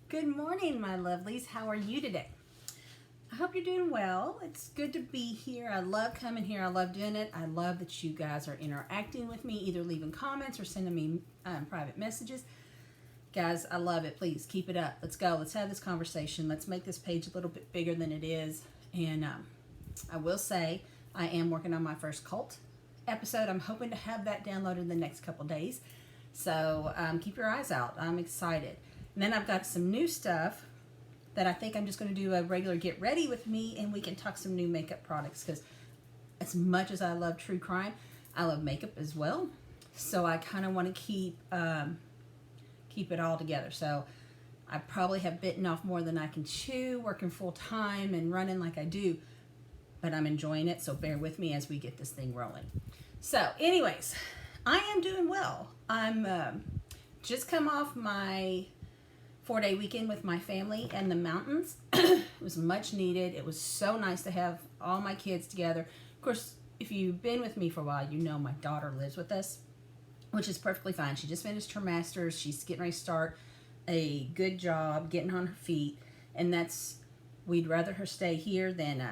Good morning, my lovelies. How are you today? I hope you're doing well. It's good to be here. I love coming here. I love doing it. I love that you guys are interacting with me, either leaving comments or sending me private messages. Guys, I love it. Please keep it up. Let's go. Let's have this conversation. Let's make this page a little bit bigger than it is. And I will say I am working on my first cult episode. I'm hoping to have that downloaded in the next couple days. So keep your eyes out. I'm excited. And then I've got some new stuff that I think I'm just going to do a regular get ready with me, and we can talk some new makeup products, because as much as I love true crime, I love makeup as well. So I kind of want to keep it all together. So I probably have bitten off more than I can chew, working full time and running like I do, but I'm enjoying it. So bear with me as we get this thing rolling. So anyways, I am doing well. I'm just come off my 4-day weekend with my family in the mountains. It was much needed. It was so nice to have all my kids together. Of course, if you've been with me for a while, you know my daughter lives with us, which is perfectly fine. She just finished her master's. She's getting ready to start a good job, getting on her feet, and we'd rather her stay here than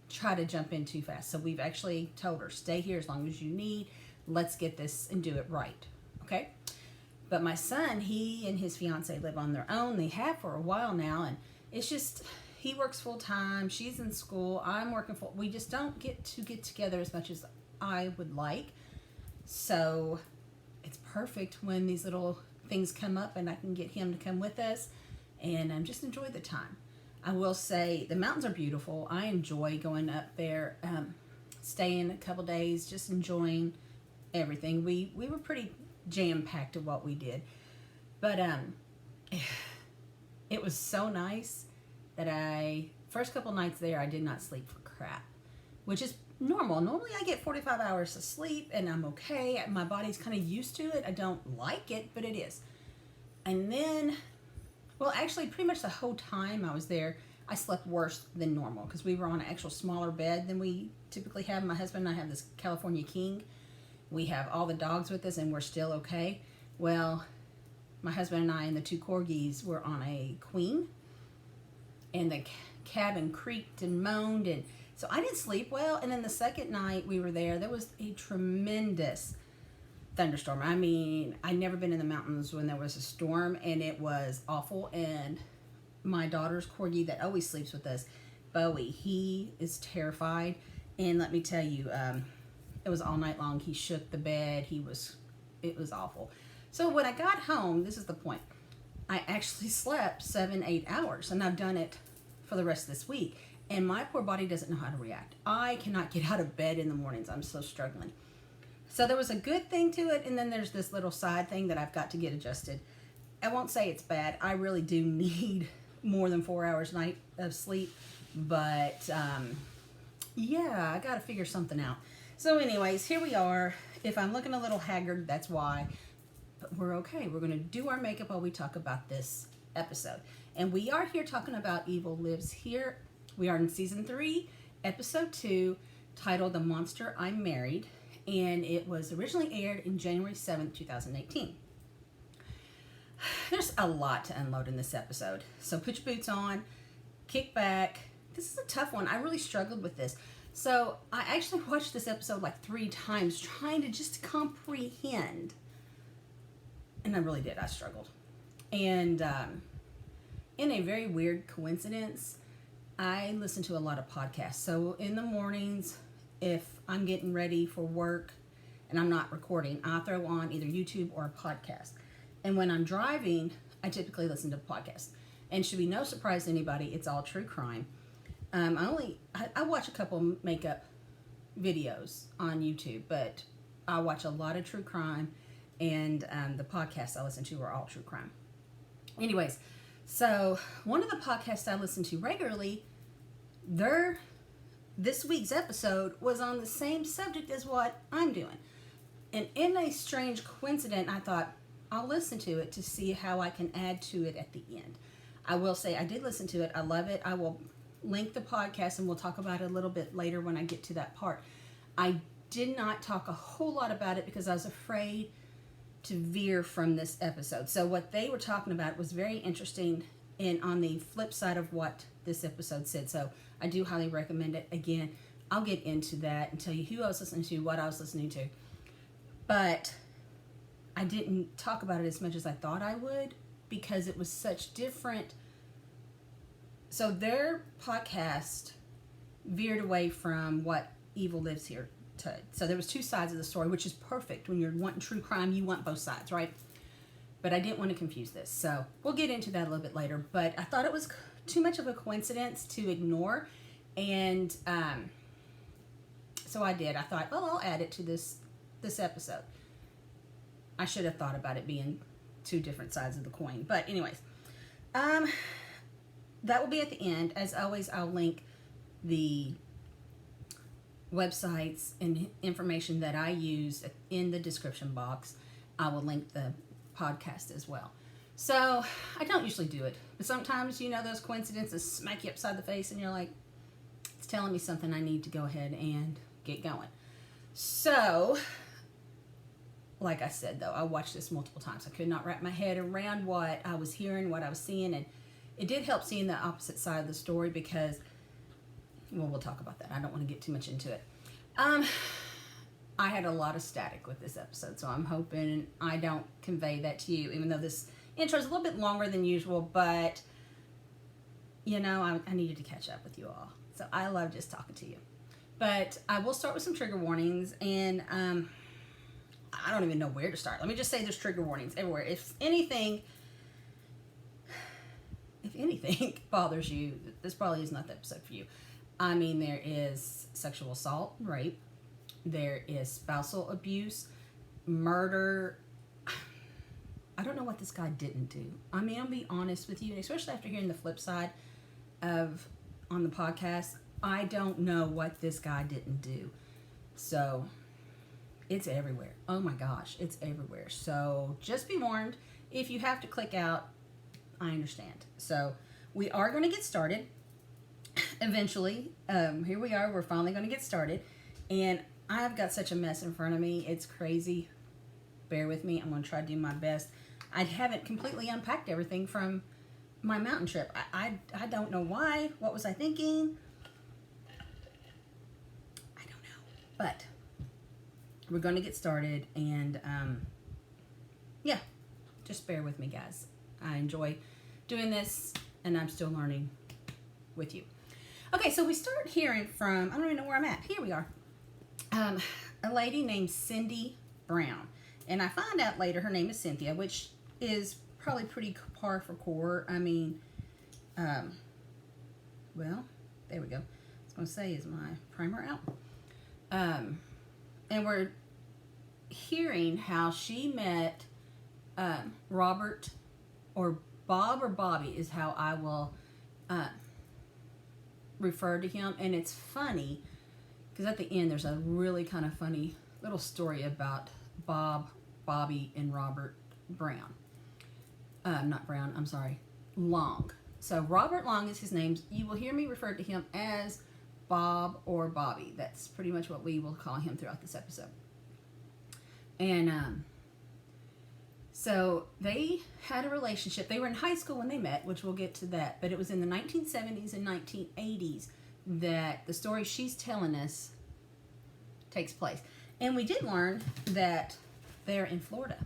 try to jump in too fast. So we've actually told her, stay here as long as you need. Let's get this and do it right, okay? But my son, he and his fiance live on their own. They have for a while now, and it's just, he works full time, she's in school, I'm working full. We just don't get together as much as I would like. So it's perfect when these little things come up and I can get him to come with us and just enjoy the time. I will say the mountains are beautiful. I enjoy going up there, staying a couple days, just enjoying everything. We were pretty jam-packed of what we did, but it was so nice that first couple nights there I did not sleep for crap, which is normal. Normally I get 45 hours of sleep and I'm okay. My body's kind of used to it. I don't like it, but it is. And then, well, actually pretty much the whole time I was there I slept worse than normal, because we were on an actual smaller bed than we typically have. My husband and I have this California King. We have all the dogs with us and we're still okay. Well, my husband and I and the 2 corgis were on a queen, and the cabin creaked and moaned, and so I didn't sleep well. And then the second night we were there was a tremendous thunderstorm. I mean, I'd never been in the mountains when there was a storm, and it was awful. And my daughter's corgi that always sleeps with us, Bowie, he is terrified. And let me tell you, it was all night long. He shook the bed. It was awful. So when I got home, this is the point. I actually slept 7-8 hours, and I've done it for the rest of this week. And my poor body doesn't know how to react. I cannot get out of bed in the mornings. I'm so struggling. So there was a good thing to it, and then there's this little side thing that I've got to get adjusted. I won't say it's bad. I really do need more than 4 hours a night of sleep. But yeah, I got to figure something out. So anyways, here we are. If I'm looking a little haggard, that's why. But we're okay. We're going to do our makeup while we talk about this episode. And we are here talking about Evil Lives Here. We are in season 3, episode 2, titled The Monster I Married. And it was originally aired in January 7th, 2018. There's a lot to unload in this episode. So put your boots on, kick back. This is a tough one. I really struggled with this. So I actually watched this episode like 3 times, trying to just comprehend. And I really did. I struggled. And in a very weird coincidence, I listen to a lot of podcasts. So in the mornings, if I'm getting ready for work and I'm not recording, I throw on either YouTube or a podcast. And when I'm driving, I typically listen to podcasts. And should be no surprise to anybody, it's all true crime. I watch a couple makeup videos on YouTube, but I watch a lot of true crime, and the podcasts I listen to are all true crime. Anyways, so one of the podcasts I listen to regularly, this week's episode was on the same subject as what I'm doing. And in a strange coincidence, I thought, I'll listen to it to see how I can add to it at the end. I will say I did listen to it. I love it. I will link the podcast and we'll talk about it a little bit later when I get to that part. I did not talk a whole lot about it because I was afraid to veer from this episode. So what they were talking about was very interesting and on the flip side of what this episode said. So I do highly recommend it. Again, I'll get into that and tell you who I was listening to, what I was listening to. But I didn't talk about it as much as I thought I would because it was such different. So their podcast veered away from what Evil Lives Here to. So there was two sides of the story, which is perfect. When you're wanting true crime, you want both sides, right? But I didn't want to confuse this. So we'll get into that a little bit later. But I thought it was too much of a coincidence to ignore. And so I did. I thought, well, I'll add it to this episode. I should have thought about it being two different sides of the coin. But anyways, that will be at the end. As always, I'll link the websites and information that I use in the description box. I will link the podcast as well. So I don't usually do it, but sometimes, you know, those coincidences smack you upside the face and you're like, it's telling me something. I need to go ahead and get going. So like I said, though, I watched this multiple times. I could not wrap my head around what I was hearing, what I was seeing, and it did help seeing the opposite side of the story because, well, we'll talk about that. I don't want to get too much into it. I had a lot of static with this episode, so I'm hoping I don't convey that to you, even though this intro is a little bit longer than usual, but, you know, I needed to catch up with you all. So I love just talking to you. But I will start with some trigger warnings, and I don't even know where to start. Let me just say there's trigger warnings everywhere. If anything bothers you, this probably is not the episode for you. I mean, there is sexual assault, rape. There is spousal abuse, murder. I don't know what this guy didn't do. I mean, I'll be honest with you, and especially after hearing the flip side on the podcast, I don't know what this guy didn't do. So it's everywhere. Oh my gosh, it's everywhere. So just be warned. If you have to click out, I understand. So we are going to get started eventually. Here we are. We're finally going to get started. And I've got such a mess in front of me. It's crazy. Bear with me. I'm going to try to do my best. I haven't completely unpacked everything from my mountain trip. I don't know why. What was I thinking? I don't know. But we're going to get started. And yeah, just bear with me, guys. I enjoy doing this, and I'm still learning with you. Okay, so we start hearing from, I don't even know where I'm at. Here we are. A lady named Cindy Brown. And I find out later her name is Cynthia, which is probably pretty par for course. I mean, well, there we go. I was going to say, is my primer out? And we're hearing how she met Robert, or Bob or Bobby is how I will refer to him. And it's funny because at the end there's a really kind of funny little story about Bob, Bobby, and Robert Brown. Not Brown, I'm sorry, Long. So Robert Long is his name. You will hear me refer to him as Bob or Bobby. That's pretty much what we will call him throughout this episode. And so they had a relationship. They were in high school when they met, which we'll get to that. But it was in the 1970s and 1980s that the story she's telling us takes place. And we did learn that they're in Florida.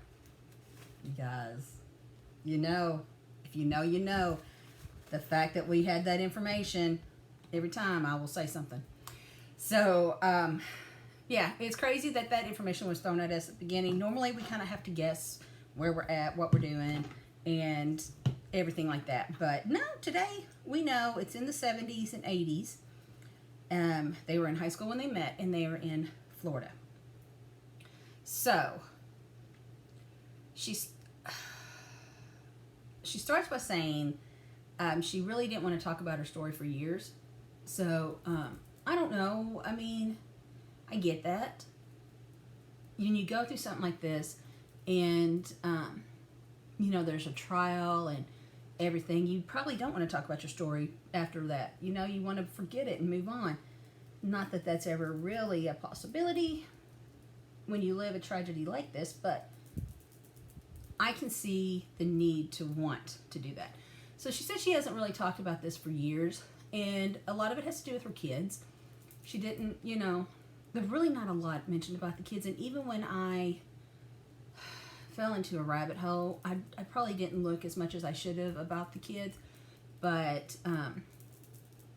You guys, you know, if you know, you know. The fact that we had that information, every time I will say something. So, yeah, it's crazy that that information was thrown at us at the beginning. Normally, we kind of have to guess where we're at, what we're doing, and everything like that. But no, today we know it's in the 70s and 80s. They were in high school when they met, and they were in Florida. So, she starts by saying she really didn't want to talk about her story for years. So, I don't know. I mean, I get that. When you go through something like this, and, you know, there's a trial and everything, you probably don't want to talk about your story after that. You know, you want to forget it and move on. Not that that's ever really a possibility when you live a tragedy like this, but I can see the need to want to do that. So she said she hasn't really talked about this for years, and a lot of it has to do with her kids. She didn't, there's really not a lot mentioned about the kids, and even when I fell into a rabbit hole, I probably didn't look as much as I should have about the kids, but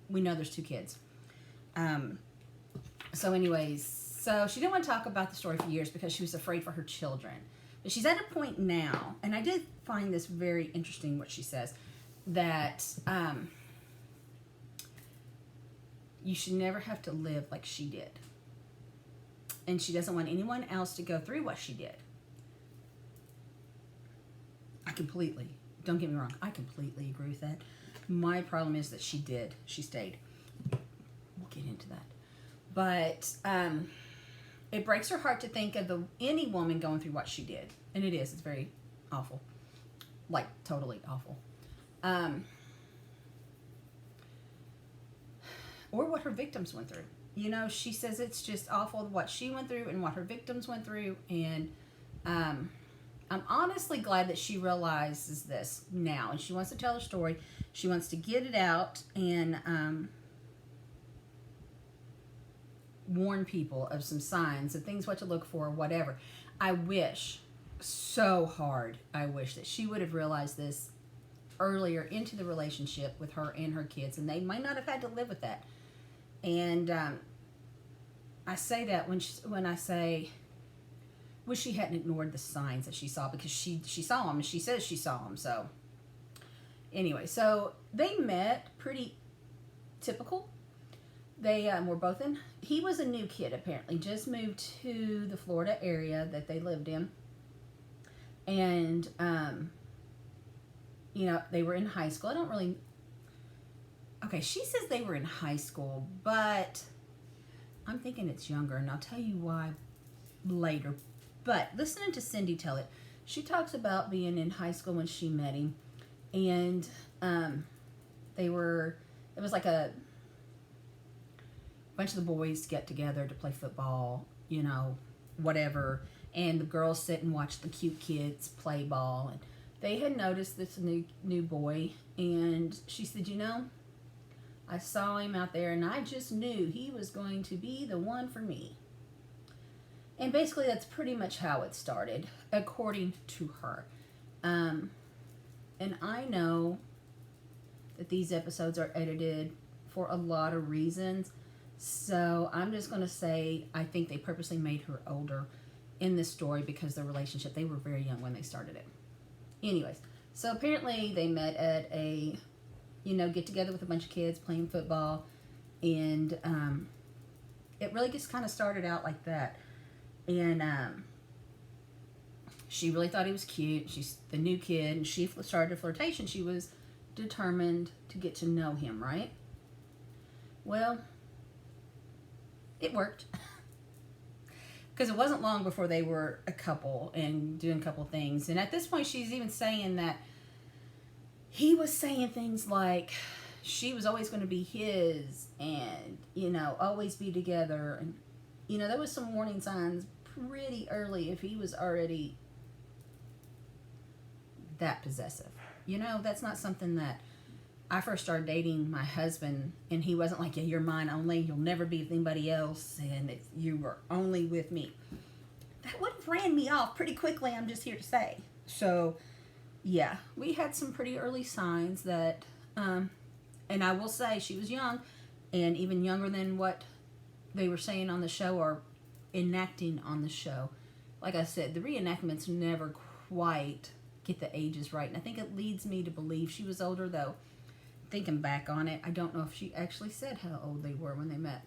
we know there's 2 kids. So anyways, so she didn't want to talk about the story for years because she was afraid for her children. But she's at a point now, and I did find this very interesting what she says, that you should never have to live like she did. And she doesn't want anyone else to go through what she did. Don't get me wrong, I completely agree with that. My problem is that she stayed. We'll get into that. But it breaks her heart to think of any woman going through what she did. And it's very awful. Like, totally awful. Or what her victims went through. She says it's just awful what she went through and what her victims went through. And I'm honestly glad that she realizes this now. And she wants to tell her story. She wants to get it out and warn people of some signs and things what to look for, whatever. I wish so hard, that she would have realized this earlier into the relationship with her and her kids, and they might not have had to live with that. And I say that when I say wish she hadn't ignored the signs that she saw, because she saw them, and she says she saw them. So anyway, so they met pretty typical. They were both he was a new kid, apparently, just moved to the Florida area that they lived in. And, they were in high school. Okay, she says they were in high school, but I'm thinking it's younger, and I'll tell you why later. But listening to Cindy tell it, she talks about being in high school when she met him, and it was like a bunch of the boys get together to play football, whatever, and the girls sit and watch the cute kids play ball, and they had noticed this new boy, and she said, I saw him out there, and I just knew he was going to be the one for me. And basically that's pretty much how it started, according to her. And I know that these episodes are edited for a lot of reasons, so I'm just going to say I think they purposely made her older in this story because their relationship, they were very young when they started it. Anyways, so apparently they met at a, get together with a bunch of kids playing football, and it really just kind of started out like that. And she really thought he was cute. She's the new kid, and she started a flirtation. She was determined to get to know him, right? Well, it worked. Because it wasn't long before they were a couple and doing a couple things. And at this point, she's even saying that he was saying things like she was always going to be his and, always be together. And, there was some warning signs pretty early if he was already that possessive. That's not something that I first started dating my husband, and he wasn't like, yeah, you're mine only, you'll never be with anybody else, and you were only with me. That would have ran me off pretty quickly, I'm just here to say. So, yeah, we had some pretty early signs that, and I will say she was young, and even younger than what they were saying on the show or enacting on the show. Like I said, the reenactments never quite get the ages right, and I think it leads me to believe she was older, though. Thinking back on it, I don't know if she actually said how old they were when they met.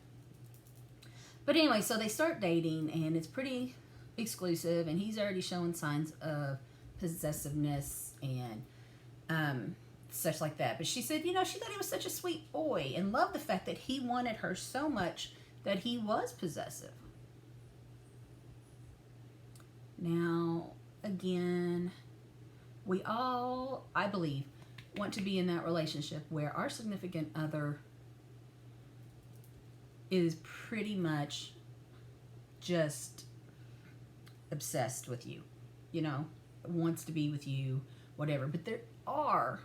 But anyway, so they start dating, and it's pretty exclusive, and he's already showing signs of possessiveness and such like that. But she said, she thought he was such a sweet boy and loved the fact that he wanted her so much that he was possessive. Now, again, we all, I believe, want to be in that relationship where our significant other is pretty much just obsessed with you, wants to be with you, whatever. But there are,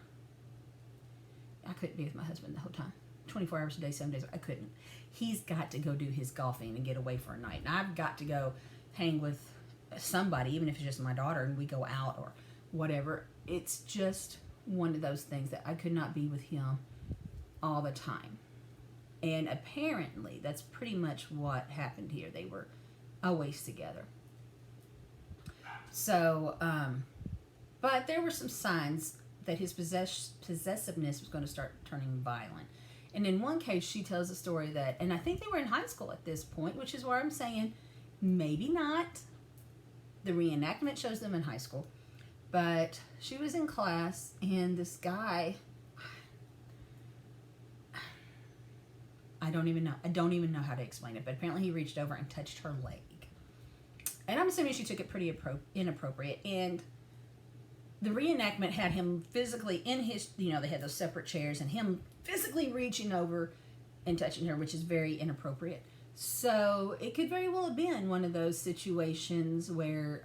I couldn't be with my husband the whole time. 24 hours a day, 7 days, I couldn't. He's got to go do his golfing and get away for a night. And I've got to go hang with somebody, even if it's just my daughter, and we go out or whatever. It's just one of those things that I could not be with him all the time. And apparently, that's pretty much what happened here. They were always together. So, but there were some signs that his possessiveness was going to start turning violent. And in one case, she tells a story that, and I think they were in high school at this point, which is where I'm saying maybe not. The reenactment shows them in high school. But she was in class, and this guy, I don't even know how to explain it, but apparently he reached over and touched her leg. And I'm assuming she took it pretty inappropriate. And the reenactment had him physically in his, they had those separate chairs, and him physically reaching over and touching her, which is very inappropriate. So it could very well have been one of those situations where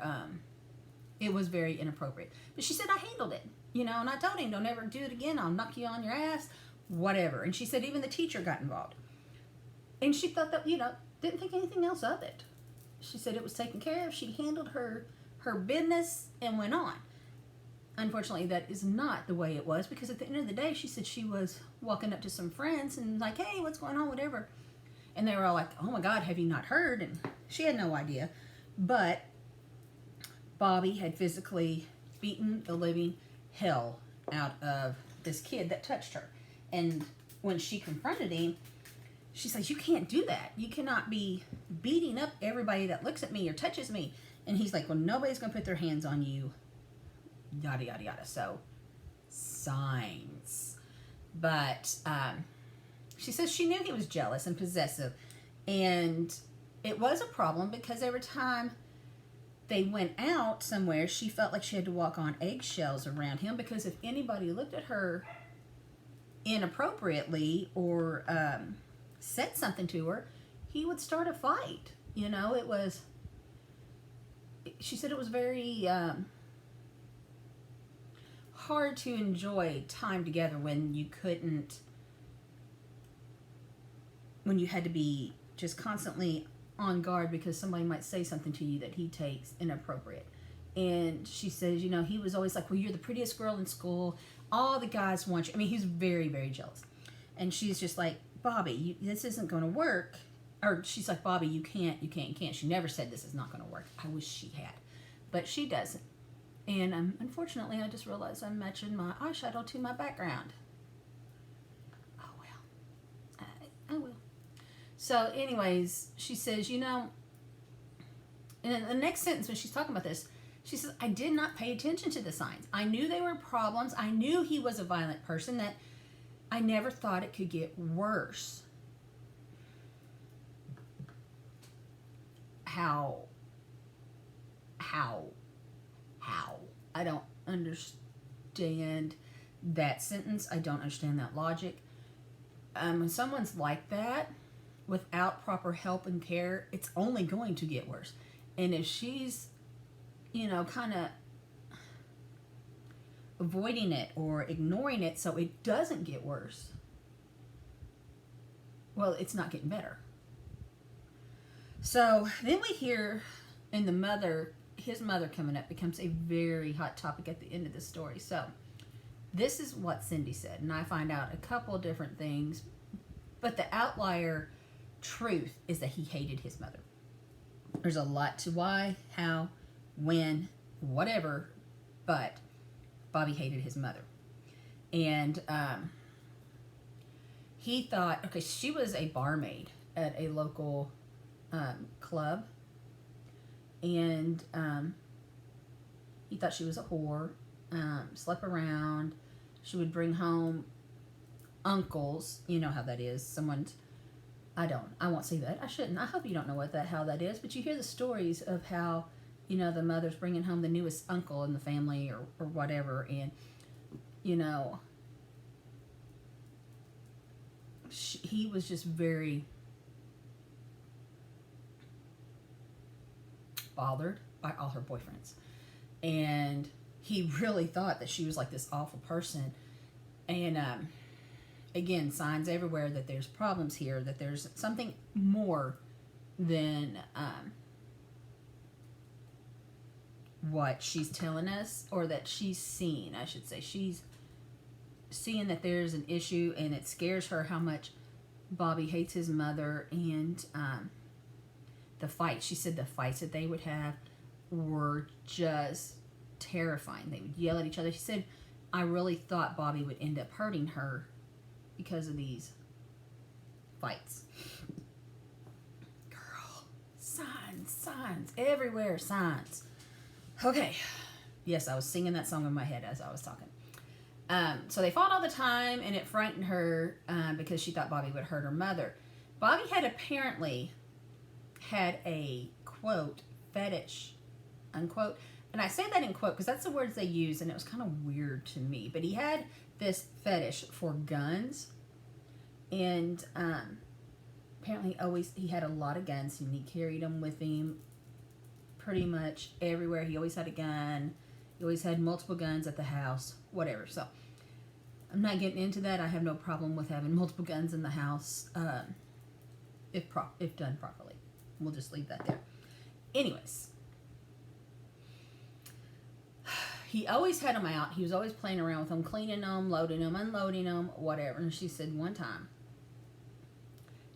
it was very inappropriate. But she said, I handled it, and I told him, don't ever do it again. I'll knock you on your ass, whatever. And she said even the teacher got involved. And she thought that, didn't think anything else of it. She said it was taken care of. She handled her business and went on. Unfortunately, that is not the way it was, because at the end of the day, she said she was walking up to some friends and like, hey, what's going on, whatever. And they were all like, oh my God, have you not heard? And she had no idea. But Bobby had physically beaten the living hell out of this kid that touched her. And when she confronted him, she's like, you can't do that. You cannot be beating up everybody that looks at me or touches me. And he's like, well, nobody's going to put their hands on you. Yada, yada, yada. So, signs. But she says she knew he was jealous and possessive. And it was a problem because every time they went out somewhere, she felt like she had to walk on eggshells around him, because if anybody looked at her inappropriately or said something to her, he would start a fight. It was, she said it was very hard to enjoy time together when you had to be just constantly on guard because somebody might say something to you that he takes inappropriate. And she says, he was always like, well, you're the prettiest girl in school. All the guys want you. I mean, he's very, very jealous. And she's just like, Bobby, this isn't going to work. Or she's like, Bobby, you can't. She never said this is not going to work. I wish she had. But she doesn't. And unfortunately, I just realized I'm matching my eyeshadow to my background. Oh, well. I will. So, anyways, she says, and in the next sentence when she's talking about this, she says, I did not pay attention to the signs. I knew they were problems. I knew he was a violent person, that I never thought it could get worse. How? I don't understand that sentence. I don't understand that logic. When someone's like that, without proper help and care, it's only going to get worse. And if she's, kind of avoiding it or ignoring it so it doesn't get worse, well, it's not getting better. So then we hear, and his mother coming up becomes a very hot topic at the end of the story. So this is what Cindy said, and I find out a couple of different things, but the outlier truth is that he hated his mother. There's a lot to why, how, when, whatever, but Bobby hated his mother. And he thought, okay, she was a barmaid at a local club, and he thought she was a whore, slept around. She would bring home uncles. You know how that is. I won't say that. I shouldn't. I hope you don't know how that is, but you hear the stories of how, the mother's bringing home the newest uncle in the family or whatever, and, he was just very bothered by all her boyfriends. And he really thought that she was like this awful person. And again, signs everywhere that there's problems here, that there's something more than what she's telling us, or that she's seeing, I should say. She's seeing that there's an issue, and it scares her how much Bobby hates his mother. And the fights, she said the fights that they would have were just terrifying. They would yell at each other. She said, I really thought Bobby would end up hurting her because of these fights. Girl, signs, everywhere, signs. Okay, yes, I was singing that song in my head as I was talking. So they fought all the time, and it frightened her because she thought Bobby would hurt her mother. Bobby had apparently had a, quote, fetish, unquote. And I say that in quote because that's the words they use, and it was kind of weird to me. But he had this fetish for guns, and apparently he had a lot of guns, and he carried them with him pretty much everywhere. He always had a gun. He always had multiple guns at the house, whatever. So I'm not getting into that. I have no problem with having multiple guns in the house if done properly. We'll just leave that there. Anyways, he always had them out. He was always playing around with them, cleaning them, loading them, unloading them, whatever. And she said one time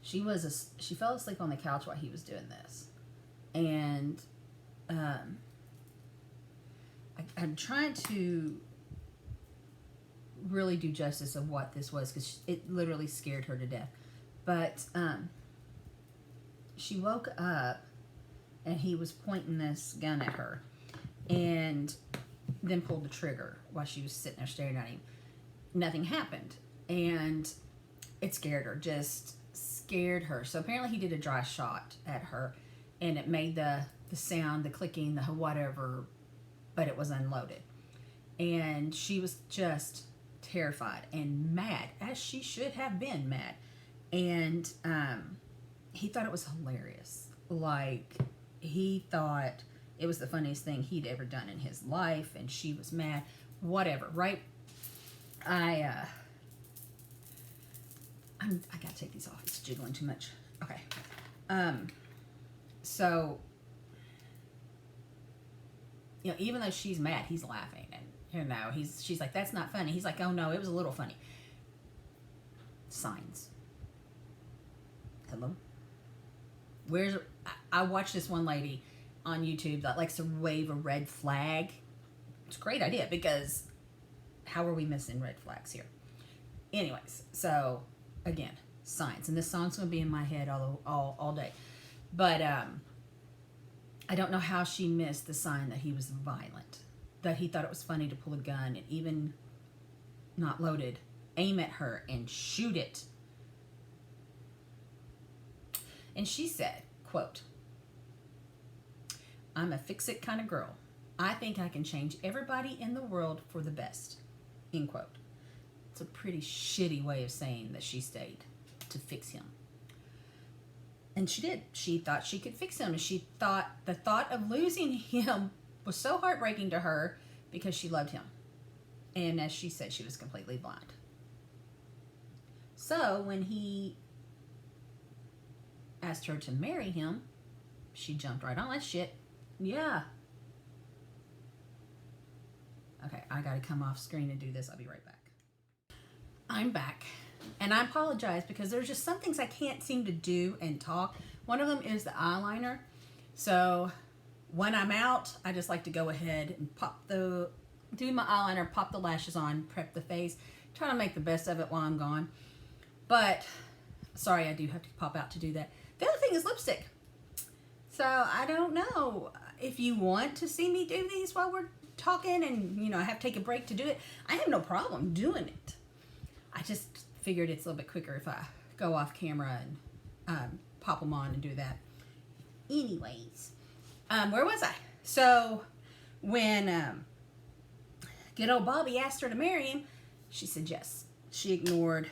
she fell asleep on the couch while he was doing this. And I'm trying to really do justice of what this was, because it literally scared her to death. But she woke up and he was pointing this gun at her, and then pulled the trigger while she was sitting there staring at him. Nothing happened, and it scared her, just scared her. So apparently he did a dry shot at her, and it made the sound, the clicking, the whatever, but it was unloaded. And she was just terrified and mad, as she should have been mad. And he thought it was hilarious. Like, he thought it was the funniest thing he'd ever done in his life, and she was mad. Whatever, right? I gotta take these off. It's jiggling too much. Okay. So, you know, even though she's mad, he's laughing, and you know, she's like, that's not funny. He's like, oh no, it was a little funny. Signs. Hello? I watched this one lady on YouTube that likes to wave a red flag. It's a great idea, because how are we missing red flags here? Anyways, so again, signs. And this song's going to be in my head all day. But I don't know how she missed the sign that he was violent, that he thought it was funny to pull a gun and, even not loaded, aim at her and shoot it. And she said, quote, I'm a fix-it kind of girl. I think I can change everybody in the world for the best, end quote. It's a pretty shitty way of saying that she stayed to fix him. And she did. She thought she could fix him. And she thought the thought of losing him was so heartbreaking to her, because she loved him. And as she said, she was completely blind. So when he asked her to marry him, she jumped right on that shit. Yeah. Okay, I gotta come off screen and do this. I'll be right back. I'm back. And I apologize, because there's just some things I can't seem to do and talk. One of them is the eyeliner. So when I'm out, I just like to go ahead and do my eyeliner, pop the lashes on, prep the face, try to make the best of it while I'm gone. But sorry, I do have to pop out to do that. The other thing is lipstick. So I don't know if you want to see me do these while we're talking, and you know, I have to take a break to do it. I have no problem doing it. I just figured it's a little bit quicker if I go off camera and pop them on and do that. Anyways, where was I? So when good old Bobby asked her to marry him, she said yes. She ignored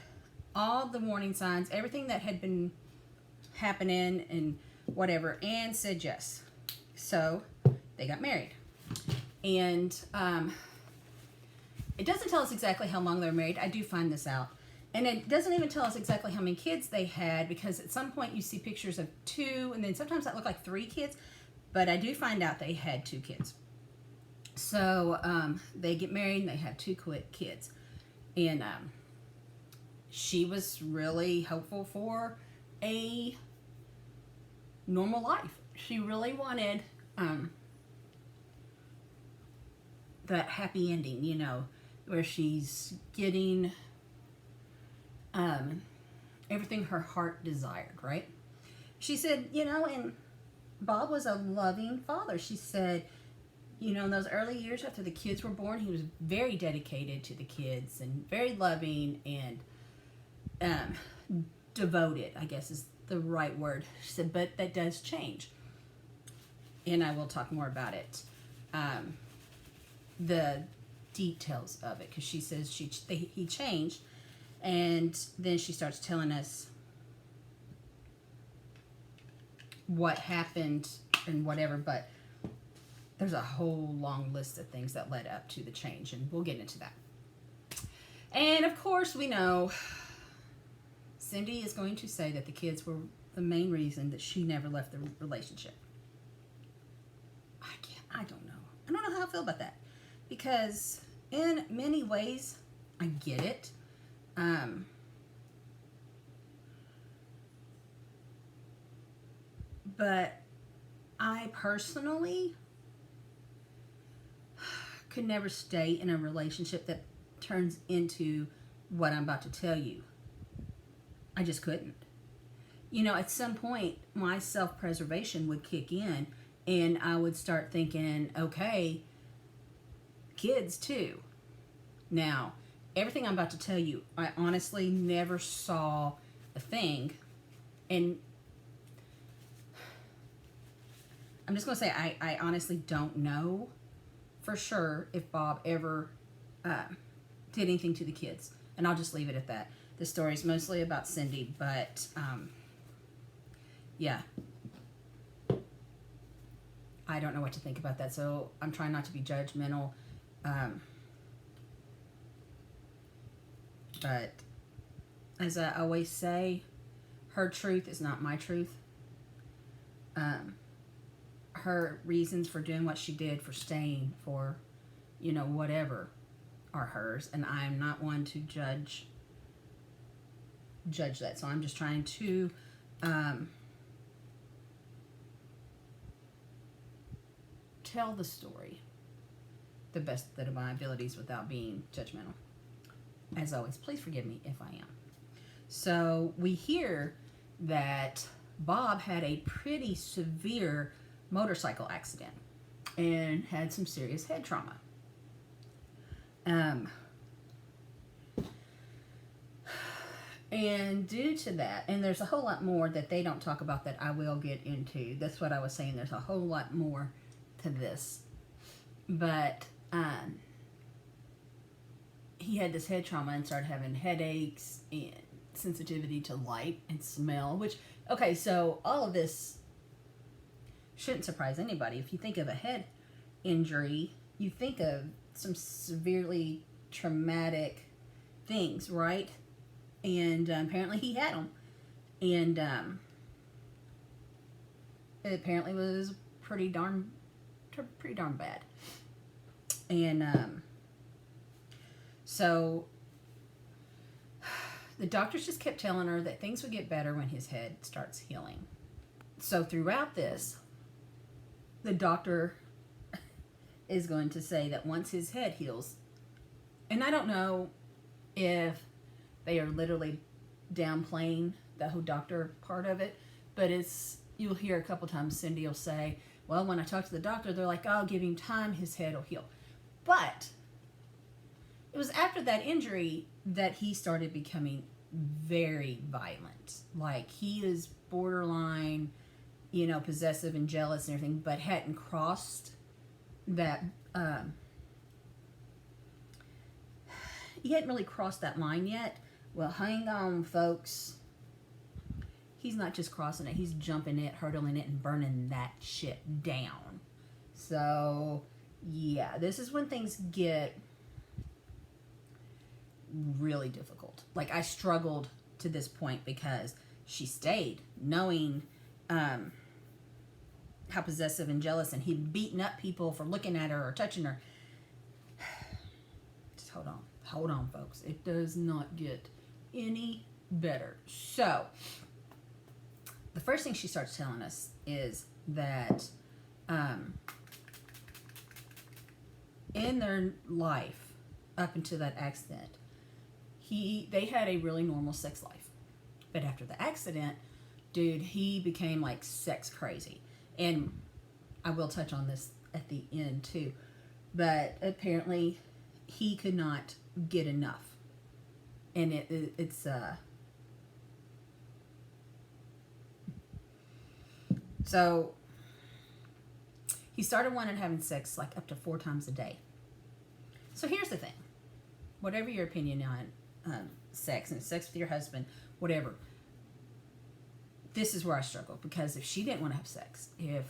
all the warning signs, everything that had been happening and whatever, and said yes. So they got married. And it doesn't tell us exactly how long they're married. I do find this out. And it doesn't even tell us exactly how many kids they had, because at some point you see pictures of 2, and then sometimes that look like 3 kids. But I do find out they had 2 kids. So they get married and they have 2 kids. And she was really hopeful for a normal life. She really wanted that happy ending, you know, where she's getting everything her heart desired, right? She said, you know, and Bob was a loving father. She said, you know, in those early years after the kids were born, he was very dedicated to the kids and very loving and devoted, I guess is the right word. She said, but that does change. And I will talk more about it. The details of it, because she says he changed, and then she starts telling us what happened and whatever, but there's a whole long list of things that led up to the change, and we'll get into that. And of course, we know Cindy is going to say that the kids were the main reason that she never left the relationship. I don't know. I don't know how I feel about that, because in many ways, I get it. But I personally could never stay in a relationship that turns into what I'm about to tell you. I just couldn't. You know, at some point, my self-preservation would kick in, and I would start thinking, okay, kids too. Now, everything I'm about to tell you, I honestly never saw a thing. And I'm just going to say, I honestly don't know for sure if Bob ever did anything to the kids. And I'll just leave it at that. The story is mostly about Cindy, but yeah. I don't know what to think about that, so I'm trying not to be judgmental. But as I always say, her truth is not my truth. Her reasons for doing what she did, for staying, for, you know, whatever, are hers, and I'm not one to judge that. So I'm just trying to tell the story the best of my abilities without being judgmental. As always, please forgive me if I am. So we hear that Bob had a pretty severe motorcycle accident and had some serious head trauma. And due to that, and there's a whole lot more that they don't talk about that I will get into. That's what I was saying. There's a whole lot more to this. But he had this head trauma and started having headaches and sensitivity to light and smell, which, okay, so all of this shouldn't surprise anybody. If you think of a head injury, you think of some severely traumatic things, right? And apparently he had them. And it apparently was pretty darn bad. And so the doctors just kept telling her that things would get better when his head starts healing. So throughout this, the doctor is going to say that once his head heals, and I don't know if they are literally downplaying the whole doctor part of it, but you'll hear a couple times Cindy will say, well, when I talk to the doctor, they're like, oh, give him time, his head will heal. But it was after that injury that he started becoming very violent. Like, he is borderline, you know, possessive and jealous and everything, but hadn't crossed that, he hadn't really crossed that line yet. Well, hang on, folks. He's not just crossing it, he's jumping it, hurdling it, and burning that shit down. So Yeah, this is when things get really difficult. Like, I struggled to this point because she stayed knowing how possessive and jealous, and he'd beaten up people for looking at her or touching her. Just hold on, folks. It does not get any better. So the first thing she starts telling us is that in their life up until that accident, they had a really normal sex life. But after the accident, dude, he became like sex crazy. And I will touch on this at the end too. But apparently he could not get enough. And it's so he started wanting having sex like up to 4 times a day. So here's the thing. Whatever your opinion on sex and sex with your husband, whatever, this is where I struggle. Because if she didn't want to have sex, if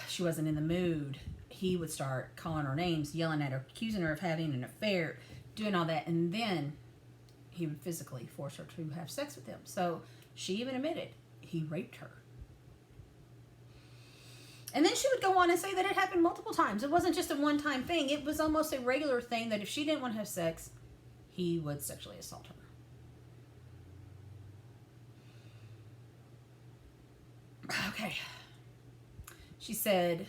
she wasn't in the mood, he would start calling her names, yelling at her, accusing her of having an affair, doing all that, and then he would physically force her to have sex with him. So she even admitted he raped her. And then she would go on and say that it happened multiple times. It wasn't just a one-time thing. It was almost a regular thing that if she didn't want to have sex, he would sexually assault her. Okay. She said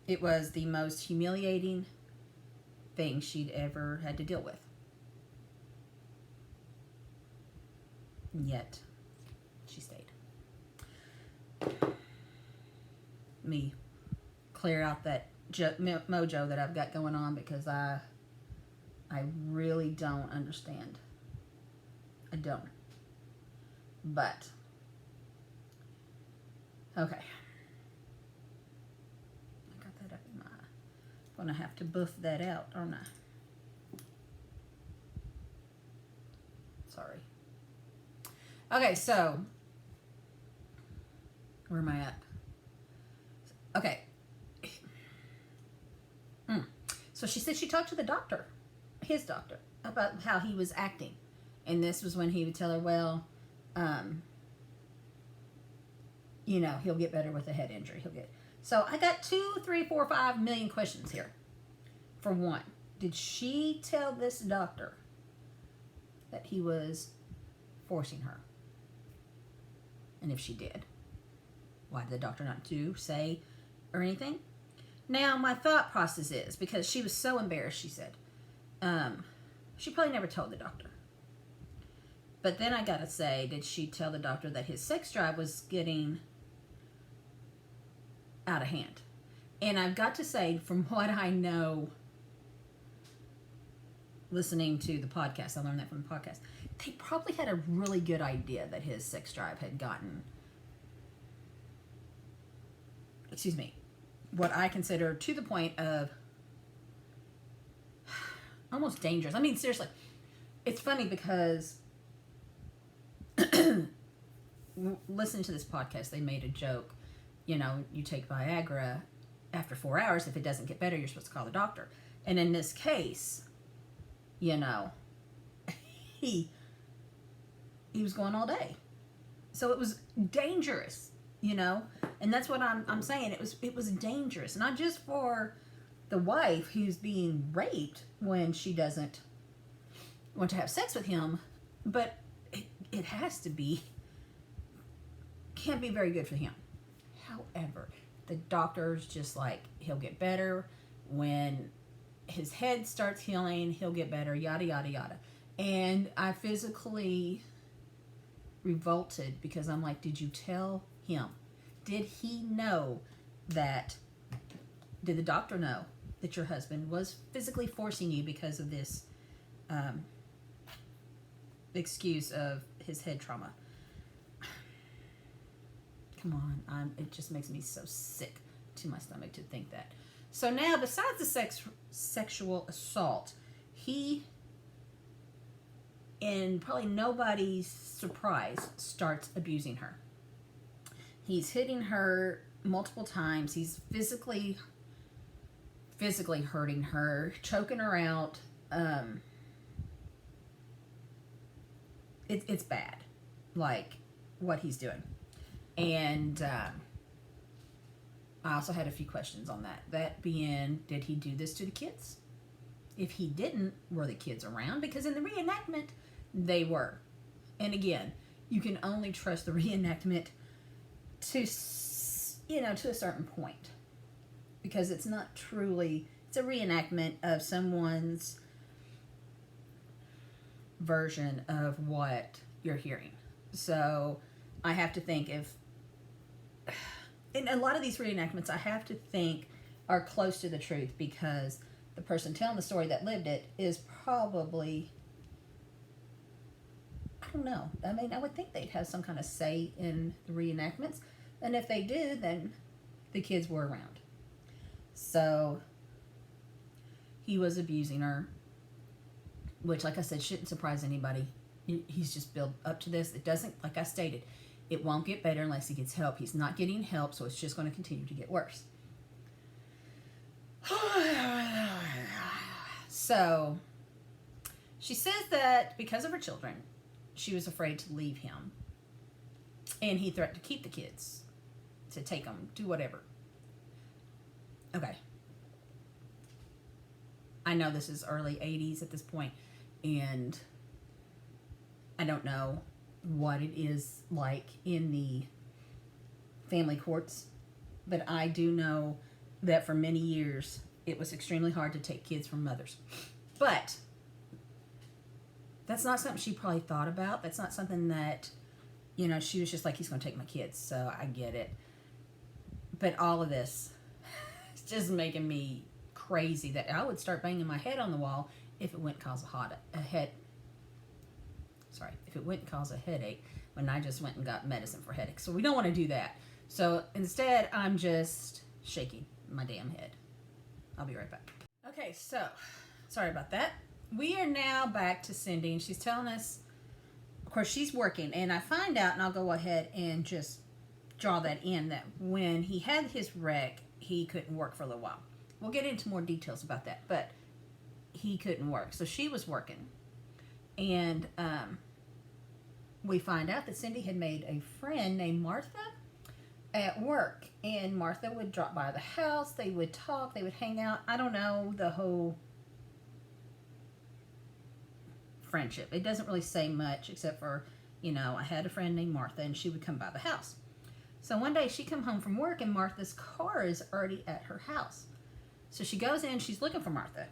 it was the most humiliating thing she'd ever had to deal with. And yet, she stayed. Me clear out that mojo that I've got going on, because I really don't understand. I don't. But okay. I got that up in my... I'm gonna have to buff that out, aren't I? Sorry. Okay, so where am I at? Okay. So she said she talked to the doctor, his doctor, about how he was acting. And this was when he would tell her, well, he'll get better with a head injury. So I got 2, 3, 4, 5 million questions here. For one, did she tell this doctor that he was forcing her? And if she did, why did the doctor not say or anything? Now, my thought process is, because she was so embarrassed, she said, she probably never told the doctor. But then I gotta say, did she tell the doctor that his sex drive was getting out of hand? And I've got to say, from what I know, listening to the podcast, I learned that from the podcast, they probably had a really good idea that his sex drive had gotten, what I consider to the point of almost dangerous. I mean, seriously, it's funny because listening to this podcast, they made a joke, you take Viagra after 4 hours. If it doesn't get better, you're supposed to call the doctor. And in this case, he was going all day. So it was dangerous. And that's what I'm saying. It was dangerous, not just for the wife who's being raped when she doesn't want to have sex with him, but it can't be very good for him. However, the doctor's just like, he'll get better when his head starts healing, he'll get better, yada yada yada. And I physically revolted, because I'm like, did you tell him? Did he know that? Did the doctor know that your husband was physically forcing you because of this excuse of his head trauma? Come on, it just makes me so sick to my stomach to think that. So now, besides the sexual assault, he, in probably nobody's surprise, starts abusing her. He's hitting her multiple times. He's physically hurting her, choking her out. It's bad, like what he's doing. And I also had a few questions on that. That being, did he do this to the kids? If he didn't, were the kids around? Because in the reenactment, they were. And again, you can only trust the reenactment to, to a certain point. Because it's not truly, it's a reenactment of someone's version of what you're hearing. So I have to think if, in a lot of these reenactments, I have to think are close to the truth, because the person telling the story that lived it is probably, I don't know. I mean, I would think they'd have some kind of say in the reenactments. And if they do, then the kids were around. So he was abusing her, which, like I said, shouldn't surprise anybody. He's just built up to this. It doesn't, like I stated, it won't get better unless he gets help. He's not getting help, so it's just going to continue to get worse. So she says that because of her children, she was afraid to leave him. And he threatened to keep the kids, to take them, do whatever. Okay. I know this is early 80s at this point, and I don't know what it is like in the family courts, but I do know that for many years it was extremely hard to take kids from mothers. But that's not something she probably thought about. That's not something that, she was just like, he's going to take my kids. So I get it. But all of this is just making me crazy that I would start banging my head on the wall if it wouldn't cause if it wouldn't cause a headache when I just went and got medicine for headaches. So we don't want to do that. So instead, I'm just shaking my damn head. I'll be right back. Okay, so sorry about that. We are now back to Cindy, and she's telling us, of course, she's working, and I find out, and I'll go ahead and just draw that in, that when he had his wreck, he couldn't work for a little while. We'll get into more details about that, but he couldn't work. So she was working, and we find out that Cindy had made a friend named Martha at work, and Martha would drop by the house. They would talk, they would hang out. I don't know the whole friendship. It doesn't really say much except for, I had a friend named Martha, and she would come by the house. So one day she come home from work, and Martha's car is already at her house. So she goes in, she's looking for Martha.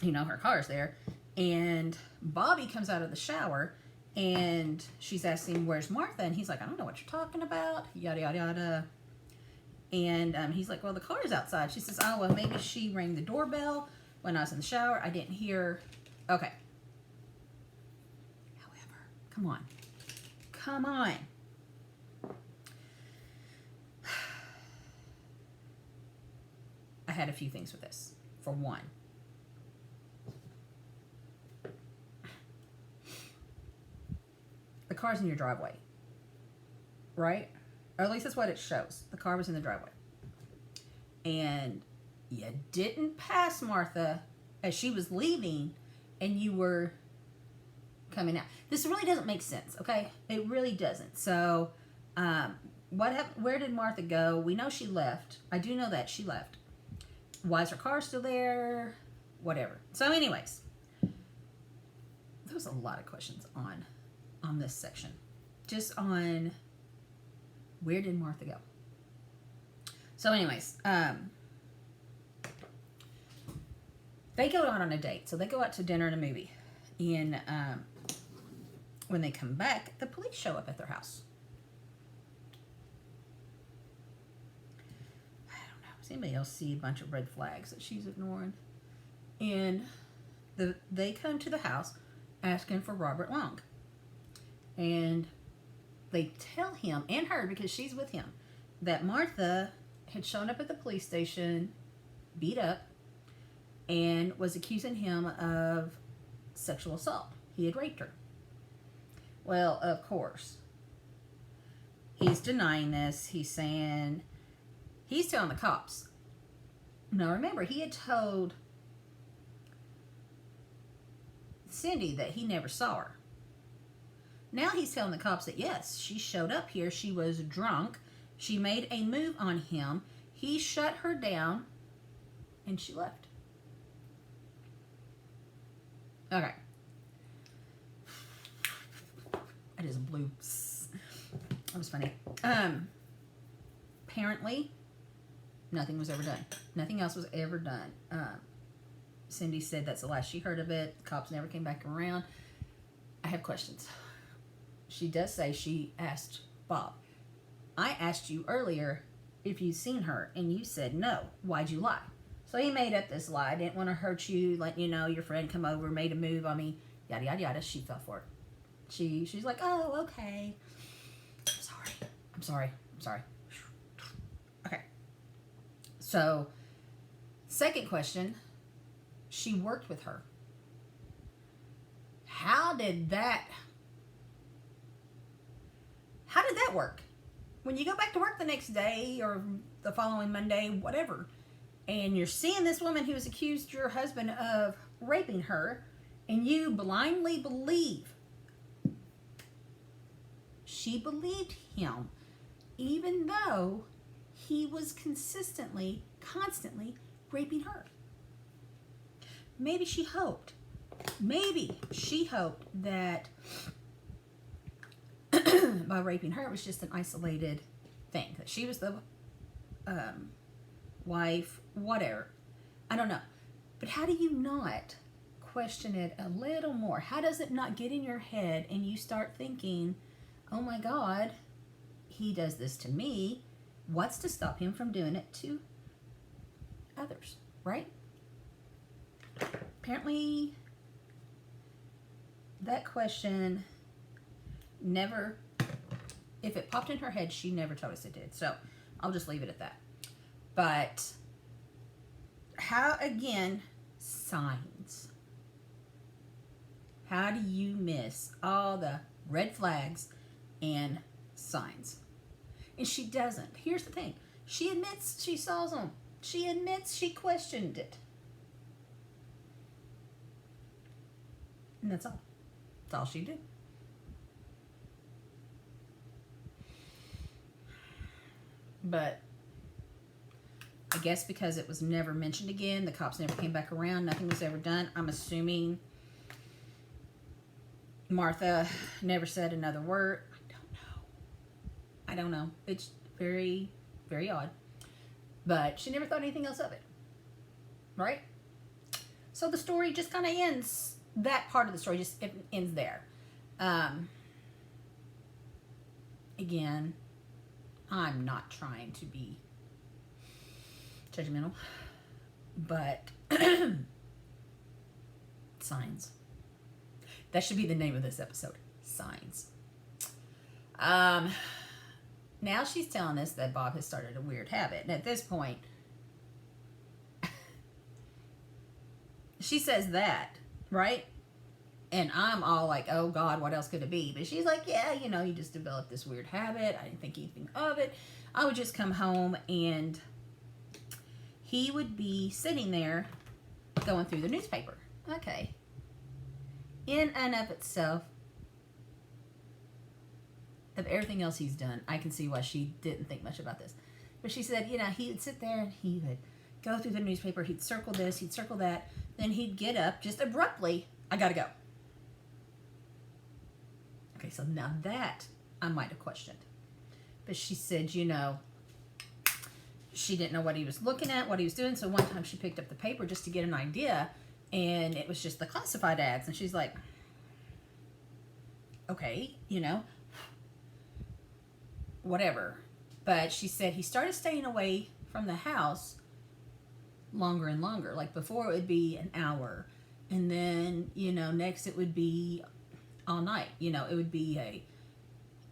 Her car's there, and Bobby comes out of the shower, and she's asking, where's Martha? And he's like, I don't know what you're talking about, yada, yada, yada. And he's like, well, the car's outside. She says, oh, well, maybe she rang the doorbell when I was in the shower. I didn't hear. Okay. However, come on. I had a few things with this. For one, the car's in your driveway, right? Or at least that's what it shows. The car was in the driveway. And you didn't pass Martha as she was leaving, and you were coming out. This really doesn't make sense, okay? It really doesn't. So, what happened? Where did Martha go? We know she left. I do know that she left. Why is her car still there? Whatever. So anyways, there was a lot of questions on this section. Just on where did Martha go? So anyways, they go out on a date. So they go out to dinner and a movie. And when they come back, the police show up at their house. Does anybody else see a bunch of red flags that she's ignoring? And they come to the house asking for Robert Long. And they tell him, and her, because she's with him, that Martha had shown up at the police station, beat up, and was accusing him of sexual assault. He had raped her. Well, of course, he's denying this. He's saying He's telling the cops. Now remember, he had told Cindy that he never saw her. Now he's telling the cops that yes, she showed up here. She was drunk. She made a move on him. He shut her down and she left. Okay. I just blew. That was funny. Apparently, nothing was ever done. Nothing else was ever done. Cindy said that's the last she heard of it. Cops never came back around. I have questions. She does say she asked Bob, I asked you earlier if you'd seen her, and you said no. Why'd you lie? So he made up this lie. Didn't want to hurt you, let you know your friend come over, made a move on me, yada, yada, yada. She fell for it. She's like, oh, okay. I'm sorry. Okay. So, second question, she worked with her. How did that work? When you go back to work the next day or the following Monday, whatever, and you're seeing this woman who has accused your husband of raping her, and you blindly believe she believed him, even though he was constantly raping her. Maybe she hoped that by raping her, it was just an isolated thing. That she was the wife, whatever. I don't know. But how do you not question it a little more? How does it not get in your head and you start thinking, oh my God, he does this to me. What's to stop him from doing it to others, right? Apparently, that question never, if it popped in her head, she never told us it did. So I'll just leave it at that. But how, again, signs. How do you miss all the red flags and signs? And she doesn't. Here's the thing. She admits she saw them. She admits she questioned it. And that's all. That's all she did. But I guess because it was never mentioned again, the cops never came back around, nothing was ever done. I'm assuming Martha never said another word. I don't know. It's very, very odd. But she never thought anything else of it. Right? So the story just kind of ends. That part of the story just ends there. Again, I'm not trying to be judgmental. But signs. That should be the name of this episode. Signs. Now she's telling us that Bob has started a weird habit. And at this point, she says that, right? And I'm all like, oh God, what else could it be? But she's like, yeah, you just developed this weird habit. I didn't think anything of it. I would just come home and he would be sitting there going through the newspaper. Okay. In and of itself, of everything else he's done, I can see why she didn't think much about this. But she said, he would sit there and he would go through the newspaper. He'd circle this, he'd circle that. Then he'd get up just abruptly. I gotta go. Okay, so now that I might have questioned. But she said, she didn't know what he was looking at, what he was doing. So one time she picked up the paper just to get an idea. And it was just the classified ads. And she's like, okay, whatever. But she said he started staying away from the house longer and longer. Like before it would be an hour. And then, next it would be all night. It would be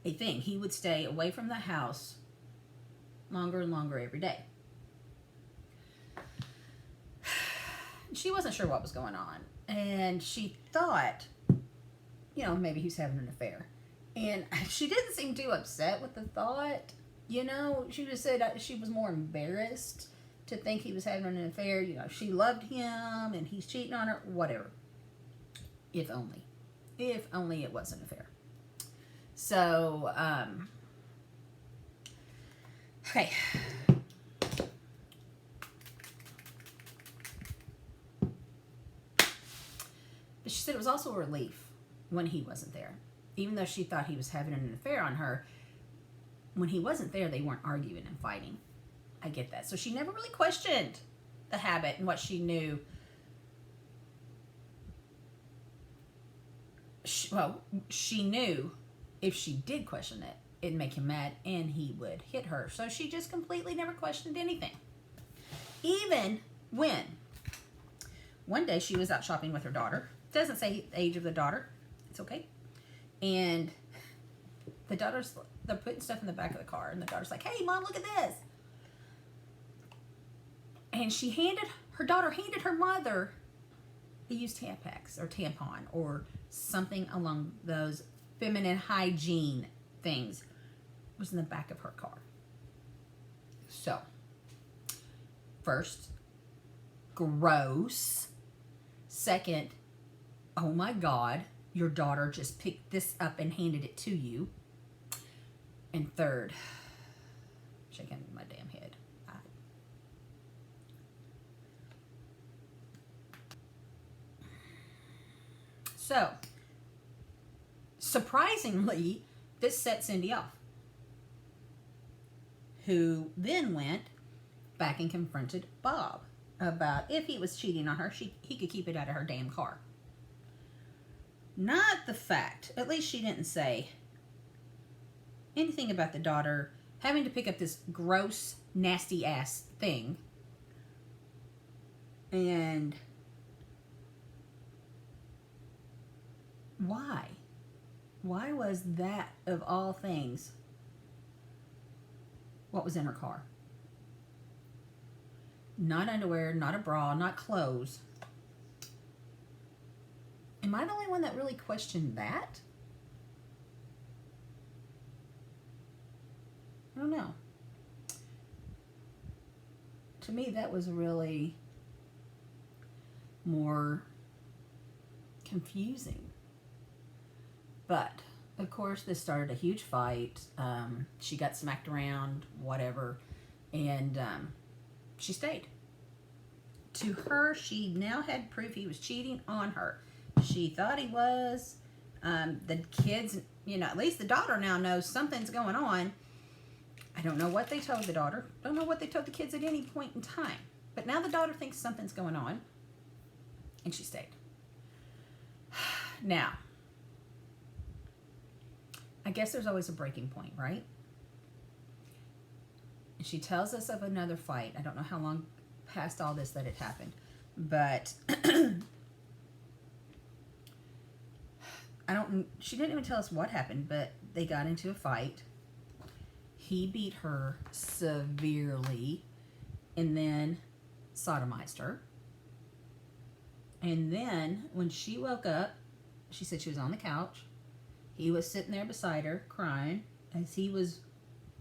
a thing. He would stay away from the house longer and longer every day. She wasn't sure what was going on. And she thought, maybe he was having an affair. And she didn't seem too upset with the thought. You know, she just said she was more embarrassed to think he was having an affair. You know, she loved him and he's cheating on her, whatever. If only. If only it was an affair. So, okay. But she said it was also a relief when he wasn't there. Even though she thought he was having an affair on her, when he wasn't there, they weren't arguing and fighting. I get that. So she never really questioned the habit and what she knew. She knew if she did question it, it'd make him mad and he would hit her. So she just completely never questioned anything. Even when one day she was out shopping with her daughter. Doesn't say the age of the daughter. It's okay. And the they're putting stuff in the back of the car, and the daughter's like, "Hey, Mom, look at this." And her daughter handed her mother a used Tampax or tampon or something along those feminine hygiene things. It was in the back of her car. So, first, gross. Second, oh my God, your daughter just picked this up and handed it to you. And third, shaking my damn head. So, surprisingly, this set Cindy off, who then went back and confronted Bob about if he was cheating on her, he could keep it out of her damn car. Not the fact, at least she didn't say anything about the daughter having to pick up this gross, nasty ass thing. And why? Why was that, of all things, what was in her car? Not underwear, not a bra, not clothes. Am I the only one that really questioned that? I don't know. To me, that was really more confusing. But, of course, this started a huge fight. She got smacked around, whatever. And she stayed. To her, she now had proof he was cheating on her. She thought he was. The kids, at least the daughter now knows something's going on. I don't know what they told the daughter. Don't know what they told the kids at any point in time. But now the daughter thinks something's going on. And she stayed. Now, I guess there's always a breaking point, right? And she tells us of another fight. I don't know how long past all this that it happened. But she didn't even tell us what happened, but they got into a fight. He beat her severely and then sodomized her. And then when she woke up, she said she was on the couch. He was sitting there beside her crying, as he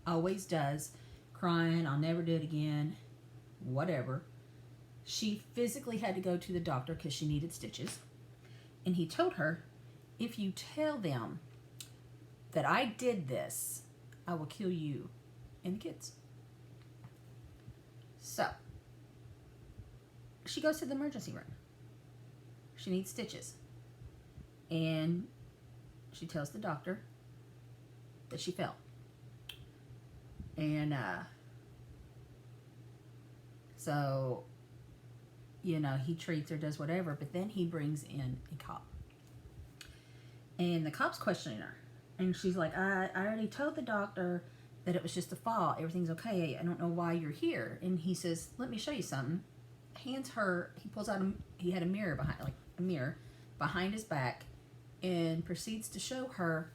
always does, crying, "I'll never do it again," whatever. She physically had to go to the doctor because she needed stitches. And he told her, "If you tell them that I did this, I will kill you and the kids." So, she goes to the emergency room. She needs stitches. And she tells the doctor that she fell. And so, he treats her, does whatever, but then he brings in a cop. And the cop's questioning her. And she's like, I already told the doctor that it was just a fall. Everything's okay. I don't know why you're here. And he says, "Let me show you something." Hands her, he pulls out, he had a mirror behind his back, and proceeds to show her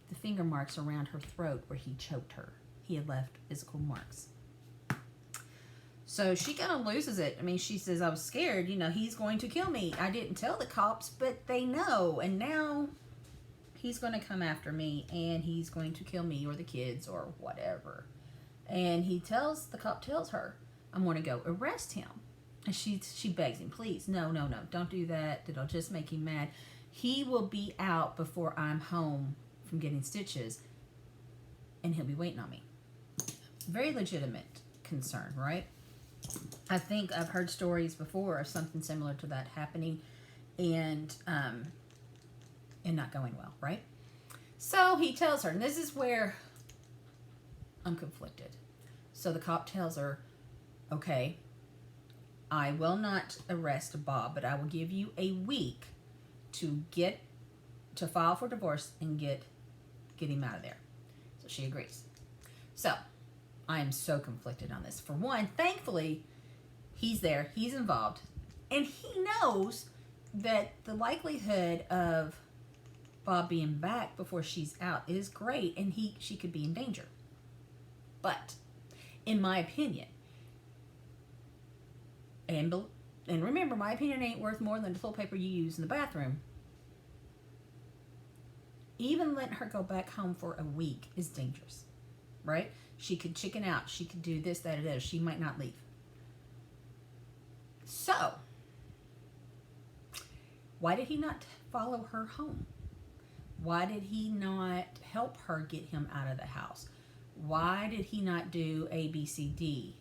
the finger marks around her throat where he choked her. He had left physical marks. So she kind of loses it. I mean, she says, "I was scared. He's going to kill me. I didn't tell the cops, but they know. And now he's going to come after me, and he's going to kill me or the kids or whatever." And the cop tells her, I'm going to go arrest him. And she begs him, please, no, don't do that. It'll just make him mad. He will be out before I'm home from getting stitches, and he'll be waiting on me. Very legitimate concern, right? I think I've heard stories before of something similar to that happening and not going well, right? So he tells her, and this is where I'm conflicted. So the cop tells her, okay, I will not arrest Bob, but I will give you a week to file for divorce and get him out of there. So she agrees. So I am so conflicted on this. For one, thankfully, he's there, he's involved, and he knows that the likelihood of Bob being back before she's out is great, and she could be in danger. But in my opinion, and remember, my opinion ain't worth more than the toilet paper you use in the bathroom. Even letting her go back home for a week is dangerous, right? She could chicken out. She could do this, that, or that. She might not leave. So, why did he not follow her home? Why did he not help her get him out of the house? Why did he not do A, B, C, D?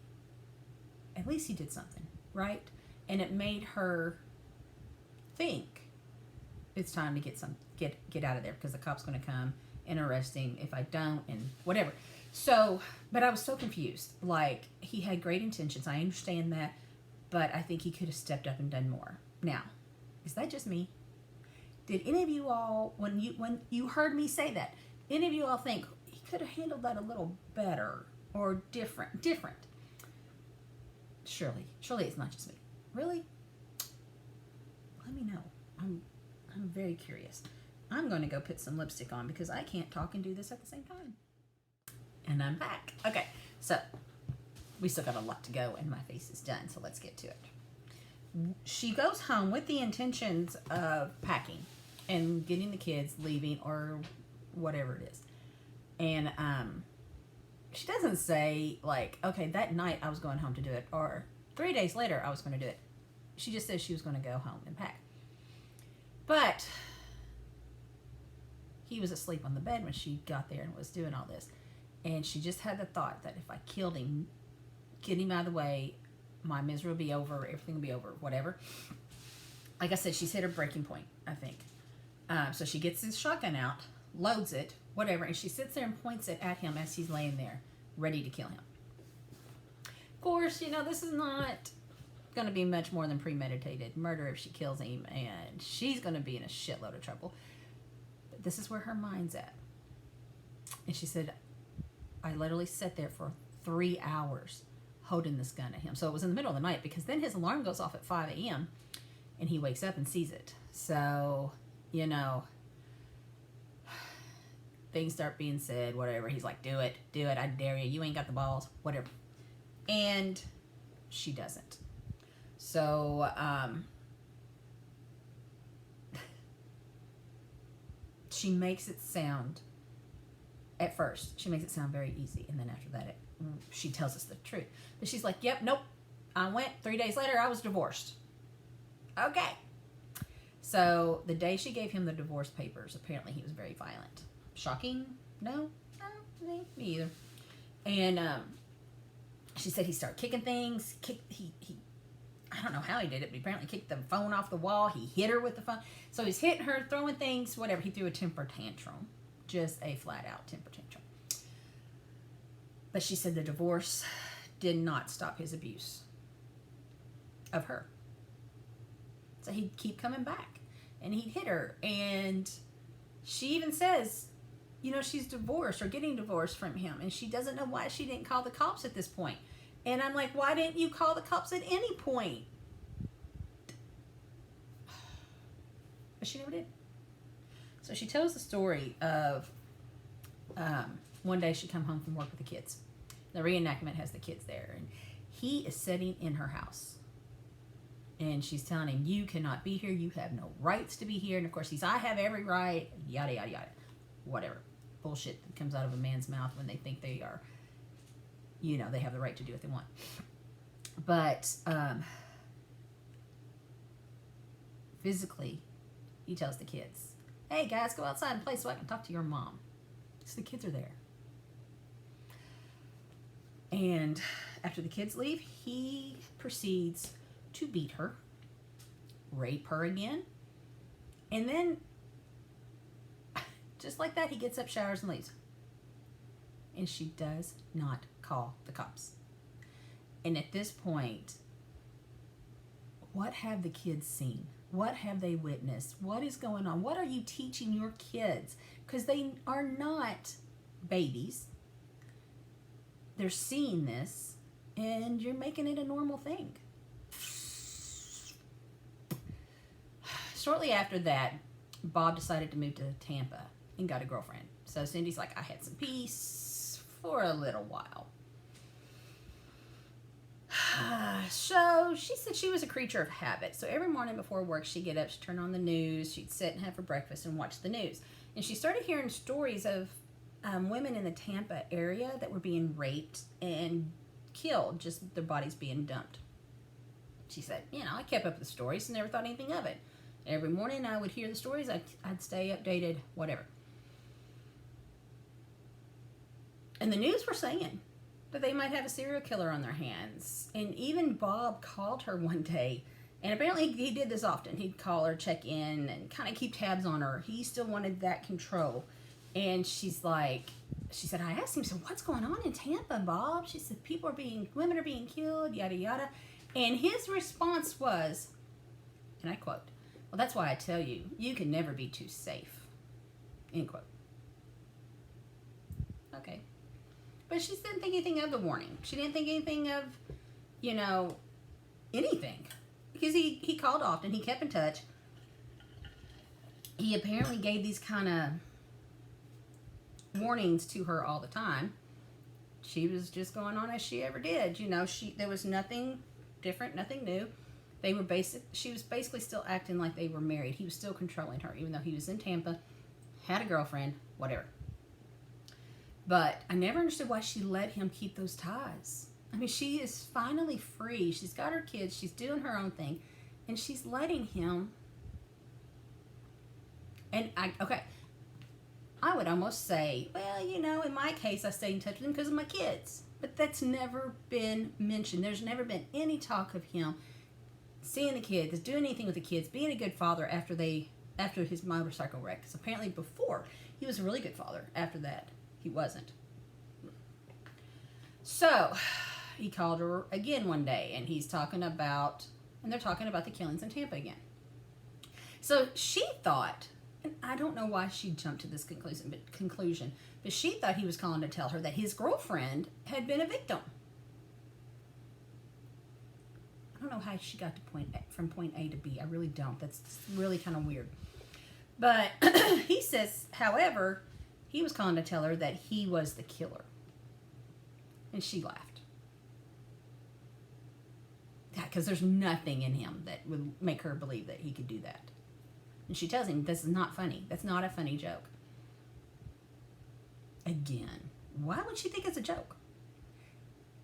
At least he did something, right? And it made her think it's time to get out of there, because the cop's going to come and arrest him if I don't, and whatever. So, but I was so confused. Like, he had great intentions. I understand that, but I think he could have stepped up and done more. Now, is that just me? Did any of you all, when you heard me say that, any of you all think he could have handled that a little better or different? Surely it's not just me. Really? Let me know. I'm very curious. I'm going to go put some lipstick on because I can't talk and do this at the same time. And I'm back. Okay, so we still got a lot to go and my face is done, so let's get to it. She goes home with the intentions of packing and getting the kids, leaving, or whatever it is. And she doesn't say, like, okay, that night I was going home to do it, or 3 days later I was going to do it. She just says she was going to go home and pack. But he was asleep on the bed when she got there and was doing all this. And she just had the thought that if I killed him, get him out of the way, my misery will be over, everything will be over, whatever. Like I said, she's hit her breaking point, I think. So she gets his shotgun out, loads it, whatever, and she sits there and points it at him as he's laying there, ready to kill him. Of course, this is not going to be much more than premeditated murder if she kills him, and she's going to be in a shitload of trouble. But this is where her mind's at. And she said, I literally sat there for 3 hours holding this gun at him. So it was in the middle of the night, because then his alarm goes off at 5 a.m. and he wakes up and sees it. So, things start being said, whatever. He's like, do it, I dare you. You ain't got the balls, whatever. And she doesn't. So, she makes it sound, at first, she makes it sound very easy. And then after that, she tells us the truth. But she's like, yep, nope. I went 3 days later, I was divorced. Okay. So the day she gave him the divorce papers, apparently he was very violent. Shocking? No, me either. And she said he started kicking things. He I don't know how he did it, but he apparently kicked the phone off the wall. He hit her with the phone. So he's hitting her, throwing things, whatever. He threw a temper tantrum. Just a flat-out temper tantrum. But she said the divorce did not stop his abuse of her. So he'd keep coming back, and he'd hit her. And she even says, she's divorced or getting divorced from him, and she doesn't know why she didn't call the cops at this point. And I'm like, why didn't you call the cops at any point? But she never did. So she tells the story of one day she come home from work with the kids. The reenactment has the kids there, and he is sitting in her house. And she's telling him, you cannot be here. You have no rights to be here. And of course, I have every right, yada, yada, yada. Whatever. Bullshit that comes out of a man's mouth when they think they are you know, they have the right to do what they want. But physically, he tells the kids, hey guys, go outside and play so I can talk to your mom. So the kids are there. And after the kids leave, he proceeds to beat her, rape her again, and then just like that, he gets up, showers, and leaves. And she does not call the cops. And at this point, what have the kids seen? What have they witnessed? What is going on? What are you teaching your kids? Because they are not babies. They're seeing this, and you're making it a normal thing. Shortly after that, Bob decided to move to Tampa and got a girlfriend. So Cindy's like, I had some peace for a little while. So she said she was a creature of habit. So every morning before work, she'd get up, she'd turn on the news, she'd sit and have her breakfast and watch the news. And she started hearing stories of women in the Tampa area that were being raped and killed, just their bodies being dumped. She said, you know, I kept up with the stories and never thought anything of it. Every morning I would hear the stories, I'd stay updated, whatever. And the news were saying that they might have a serial killer on their hands. And even Bob called her one day, and apparently he did this often. He'd call her, check in, and kind of keep tabs on her. He still wanted that control. And she's like, she said, I asked him, so what's going on in Tampa, Bob? She said, women are being killed, yada, yada. And his response was, and I quote, well, that's why I tell you, you can never be too safe, end quote. Okay. But she didn't think anything of the warning. She didn't think anything of, you know, anything. Because he called often. He kept in touch. He apparently gave these kind of warnings to her all the time. She was just going on as she ever did. You know, there was nothing different, nothing new. She was basically still acting like they were married. He was still controlling her, even though he was in Tampa, had a girlfriend, whatever. But I never understood why she let him keep those ties. I mean, she is finally free. She's got her kids. She's doing her own thing. And she's letting him. And I would almost say, well, you know, in my case, I stayed in touch with him because of my kids. But that's never been mentioned. There's never been any talk of him seeing the kids, doing anything with the kids, being a good father after his motorcycle wreck. Because apparently before, he was a really good father. After that, he wasn't. So he called her again one day, and they're talking about the killings in Tampa again. So she thought, and I don't know why she jumped to this conclusion, but she thought he was calling to tell her that his girlfriend had been a victim. I don't know how she got to from point A to B. I really don't. That's really kind of weird. But he says, however, he was calling to tell her that he was the killer. And she laughed. Yeah, because there's nothing in him that would make her believe that he could do that. And she tells him, this is not funny. That's not a funny joke. Again, why would she think it's a joke?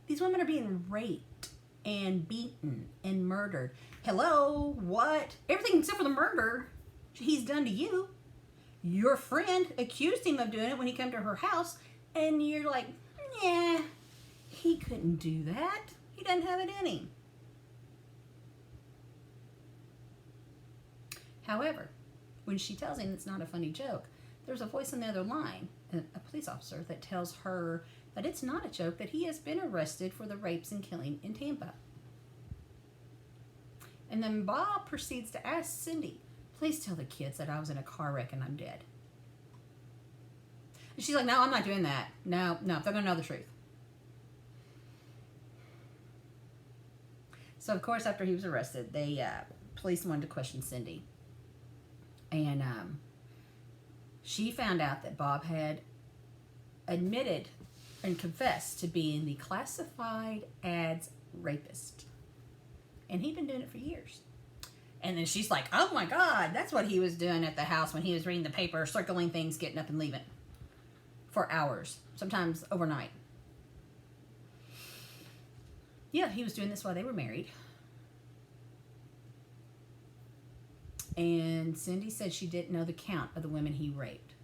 These women are being raped and beaten and murdered. Hello, what? Everything except for the murder he's done to you. Your friend accused him of doing it when he came to her house, and you're like, yeah, he couldn't do that. He doesn't have it in him. However, when she tells him it's not a funny joke, there's a voice on the other line, a police officer, that tells her that it's not a joke, that he has been arrested for the rapes and killing in Tampa. And then Bob proceeds to ask Cindy, please tell the kids that I was in a car wreck and I'm dead. And she's like, no, I'm not doing that. No, they're going to know the truth. So, of course, after he was arrested, police wanted to question Cindy. And she found out that Bob had admitted and confessed to being the classified ads rapist. And he'd been doing it for years. And then she's like, oh my God, that's what he was doing at the house when he was reading the paper, circling things, getting up and leaving. For hours, sometimes overnight. yeah, he was doing this while they were married. And Cindy said she didn't know the count of the women he raped,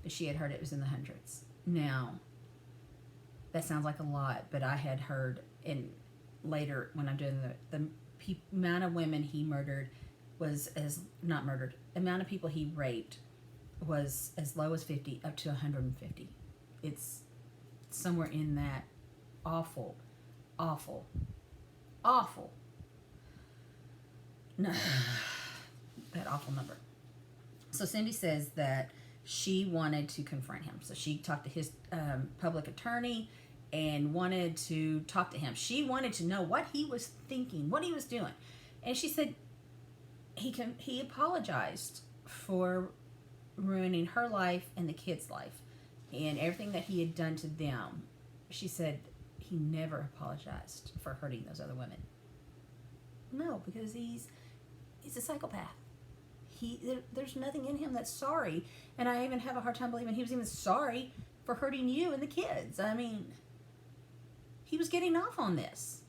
but she had heard it was in the hundreds. Now, that sounds like a lot, but I had heard in later when I'm doing the amount of women he murdered was not murdered. The amount of people he raped was as low as 50 up to 150. It's somewhere in that awful, awful, awful. No. That awful number. So Cindy says that she wanted to confront him. So she talked to his public attorney and wanted to talk to him. She wanted to know what he was thinking, what he was doing. And she said he apologized for ruining her life and the kids' life and everything that he had done to them. She said he never apologized for hurting those other women. No, because he's a psychopath. There's nothing in him that's sorry, and I even have a hard time believing he was even sorry for hurting you and the kids. I mean, he was getting off on this.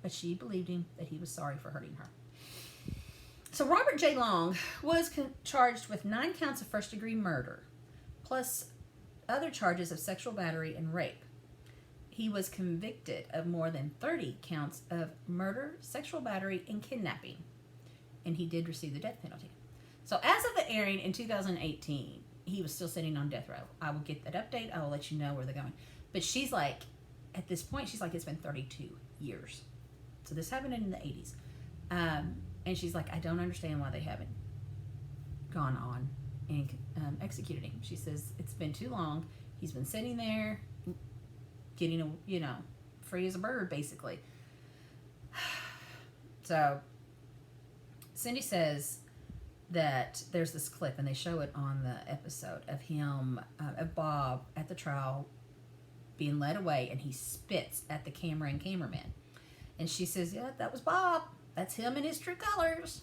But she believed him that he was sorry for hurting her. So Robert J. Long was charged with 9 counts of first-degree murder, plus other charges of sexual battery and rape. He was convicted of more than 30 counts of murder, sexual battery, and kidnapping. And he did receive the death penalty. So as of the airing in 2018, he was still sitting on death row. I will get that update. I will let you know where they're going. But she's like, at this point, she's like, it's been 32 years. So this happened in the 80s. And she's like, I don't understand why they haven't gone on and executed him. She says, it's been too long. He's been sitting there getting, free as a bird, basically. So Cindy says that there's this clip, and they show it on the episode, of him, of Bob at the trial being led away, and he spits at the camera and cameraman. And she says, yeah, that was Bob. That's him in his true colors.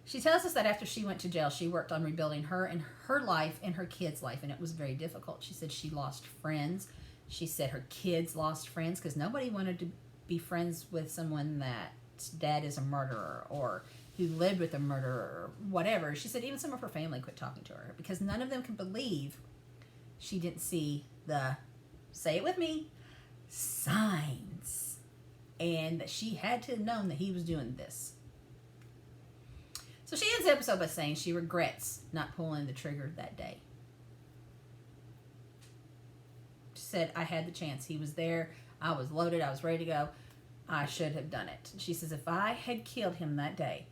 She tells us that after she went to jail, she worked on rebuilding her and her life and her kids' life, and it was very difficult. She said she lost friends. She said her kids lost friends because nobody wanted to be friends with someone that's dad is a murderer or who lived with a murderer or whatever. She said even some of her family quit talking to her because none of them could believe she didn't see the, say it with me, signs. And that she had to have known that he was doing this. So she ends the episode by saying she regrets not pulling the trigger that day. She said, I had the chance. He was there. I was loaded. I was ready to go. I should have done it. She says, if I had killed him that day,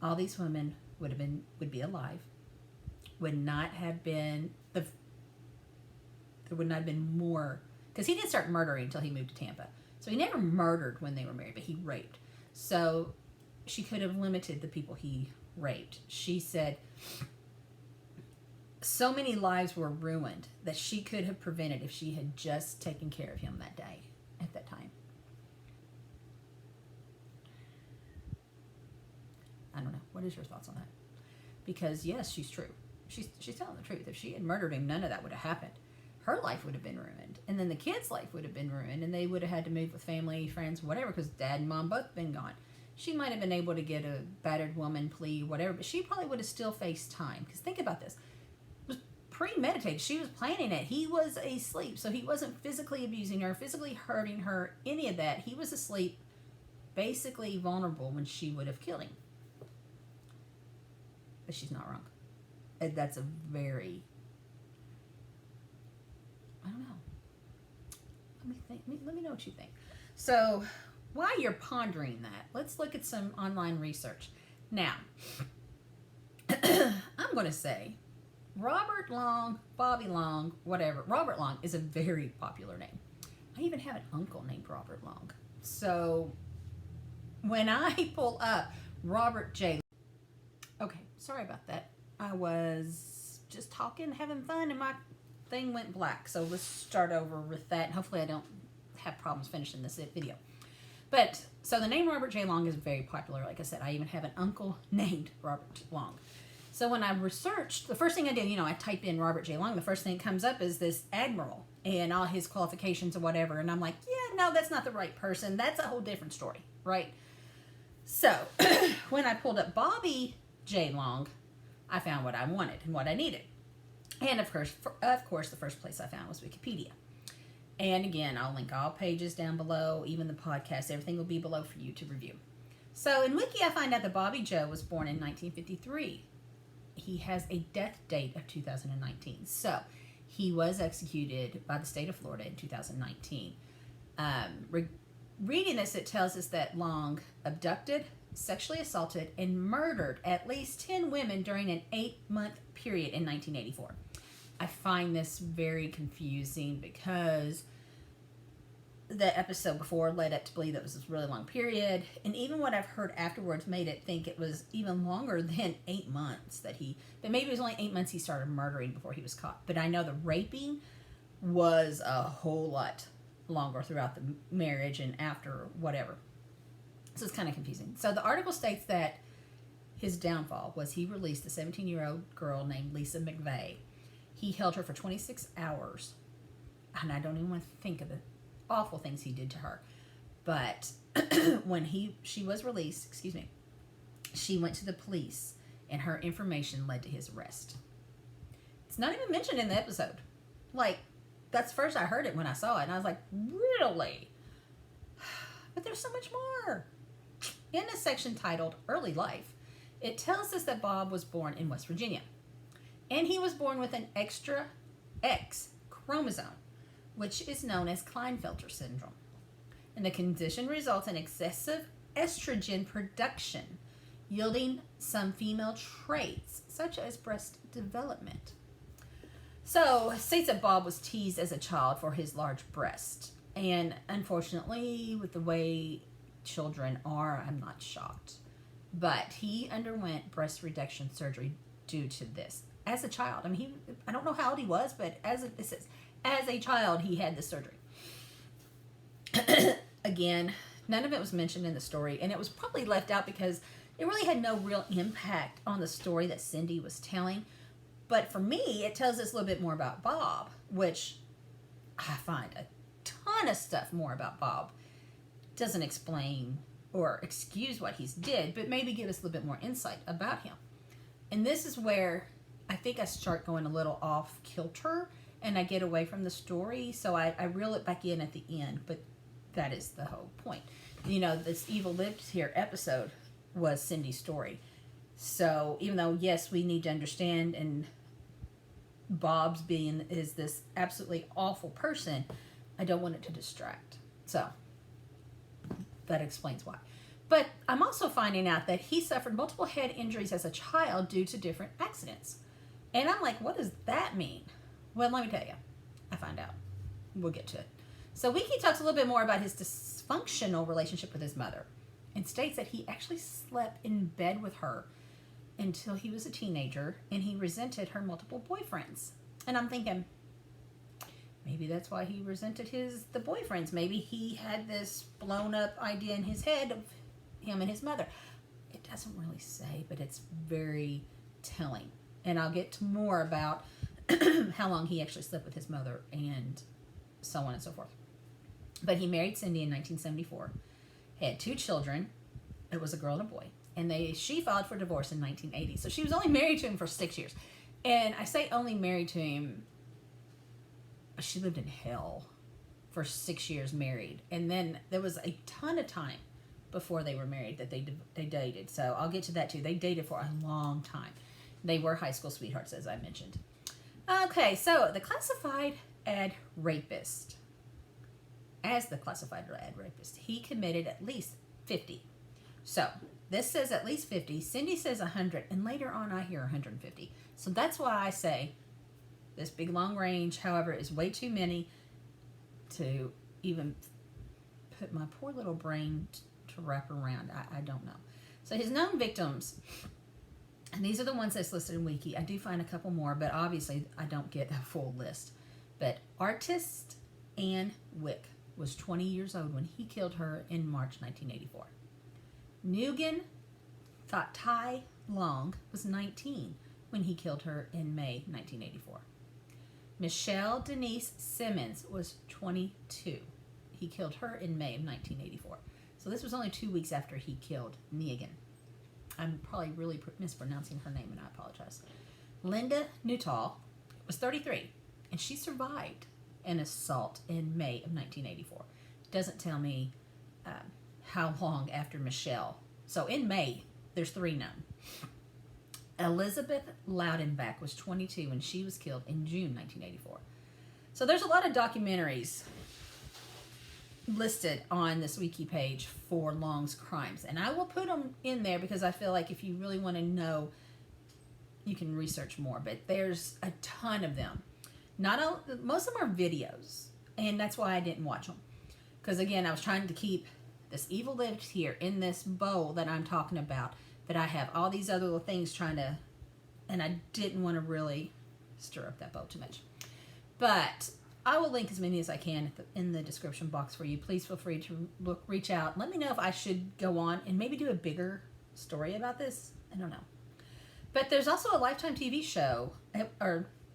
all these women would be alive. Would not have been there would not have been more, because he didn't start murdering until he moved to Tampa. So he never murdered when they were married, but he raped. So she could have limited the people he raped. She said so many lives were ruined that she could have prevented if she had just taken care of him that day, at that time. I don't know. What is your thoughts on that? Because yes, she's true. She's telling the truth. If she had murdered him, none of that would have happened. Her life would have been ruined. And then the kids' life would have been ruined. And they would have had to move with family, friends, whatever, because dad and mom both been gone. She might have been able to get a battered woman plea, whatever, but she probably would have still faced time. Because think about this. It was premeditated. She was planning it. He was asleep. So he wasn't physically abusing her, physically hurting her, any of that. He was asleep, basically vulnerable when she would have killed him. But she's not wrong. That's a very... I don't know. Let me know what you think. So, while you're pondering that, let's look at some online research. Now, I'm going to say Robert Long, Bobby Long, whatever. Robert Long is a very popular name. I even have an uncle named Robert Long. So, when I pull up Robert J. Okay, sorry about that. I was just talking, having fun, and my thing went black. So let's start over with that. And hopefully I don't have problems finishing this video. But, so the name Robert J. Long is very popular. Like I said, I even have an uncle named Robert Long. So when I researched, the first thing I did, I type in Robert J. Long. The first thing that comes up is this admiral. and all his qualifications or whatever. And I'm like, yeah, no, that's not the right person. That's a whole different story, right? So when I pulled up Bobby J. Long, I found what I wanted and what I needed. And of course, the first place I found was Wikipedia. And again, I'll link all pages down below, even the podcast. Everything will be below for you to review. So in Wiki, I find out that Bobby Joe was born in 1953. He has a death date of 2019. So he was executed by the state of Florida in 2019. Reading this, it tells us that Long abducted, sexually assaulted, and murdered at least 10 women during an 8-month period in 1984. I find this very confusing because the episode before led up to believe that it was this really long period, and even what I've heard afterwards made it think it was even longer than 8 months but maybe it was only 8 months he started murdering before he was caught. But I know the raping was a whole lot longer throughout the marriage and after whatever. So it's kind of confusing. So the article states that his downfall was he released a 17-year-old girl named Lisa McVeigh. He held her for 26 hours, and I don't even want to think of the awful things he did to her. But when she was released, she went to the police, and her information led to his arrest. It's not even mentioned in the episode. Like, that's first I heard it when I saw it, and I was like, really? But there's so much more. In a section titled Early Life, it tells us that Bob was born in West Virginia. And he was born with an extra X chromosome, which is known as Klinefelter syndrome. And the condition results in excessive estrogen production, yielding some female traits, such as breast development. So, it states that Bob was teased as a child for his large breast. And unfortunately, with the way children are, I'm not shocked. But he underwent breast reduction surgery due to this. As a child. I mean, I don't know how old he was, but as a child, he had this surgery. Again, none of it was mentioned in the story, and it was probably left out because it really had no real impact on the story that Cindy was telling. But for me, it tells us a little bit more about Bob, which I find a ton of stuff more about Bob. Doesn't explain or excuse what he's did, but maybe give us a little bit more insight about him. And this is where I think I start going a little off kilter and I get away from the story. So I reel it back in at the end, but that is the whole point. You know, this Evil Lives Here episode was Cindy's story. So even though, yes, we need to understand and Bob's being is this absolutely awful person, I don't want it to distract. So that explains why. But I'm also finding out that he suffered multiple head injuries as a child due to different accidents. And I'm like, what does that mean? Well, let me tell you. I find out. We'll get to it. So Wiki talks a little bit more about his dysfunctional relationship with his mother and states that he actually slept in bed with her until he was a teenager and he resented her multiple boyfriends. And I'm thinking, maybe that's why he resented the boyfriends. Maybe he had this blown up idea in his head of him and his mother. It doesn't really say, but it's very telling. And I'll get to more about how long he actually slept with his mother and so on and so forth. But he married Cindy in 1974, had 2 children. It was a girl and a boy. And she filed for divorce in 1980. So she was only married to him for 6 years. And I say only married to him, but she lived in hell for 6 years married. And then there was a ton of time before they were married that they dated. So I'll get to that too. They dated for a long time. They were high school sweethearts, as I mentioned. Okay, so the classified ad rapist. As the classified ad rapist, he committed at least 50. So this says at least 50. Cindy says 100, and later on I hear 150. So that's why I say this big long range, however, is way too many to even put my poor little brain to wrap around. I don't know. So his known victims, and these are the ones that's listed in Wiki. I do find a couple more, but obviously I don't get a full list. But artist Ann Wick was 20 years old when he killed her in March 1984. Nguyen Thought Long was 19 when he killed her in May 1984. Michelle Denise Simmons was 22. He killed her in May of 1984. So this was only 2 weeks after he killed Negan. I'm probably really mispronouncing her name, and I apologize. Linda Nuttall was 33, and she survived an assault in May of 1984. Doesn't tell me how long after Michelle. So in May, there's 3 known. Elizabeth Loudenbach was 22 when she was killed in June 1984. So there's a lot of documentaries listed on this wiki page for Long's crimes. And I will put them in there because I feel like if you really want to know, you can research more. But there's a ton of them. Most of them are videos. And that's why I didn't watch them. Because again, I was trying to keep this evil lived here in this bowl that I'm talking about. But I have all these other little things and I didn't want to really stir up that bowl too much. But I will link as many as I can in the description box for you. Please feel free to reach out. Let me know if I should go on and maybe do a bigger story about this. I don't know. But there's also a Lifetime TV show,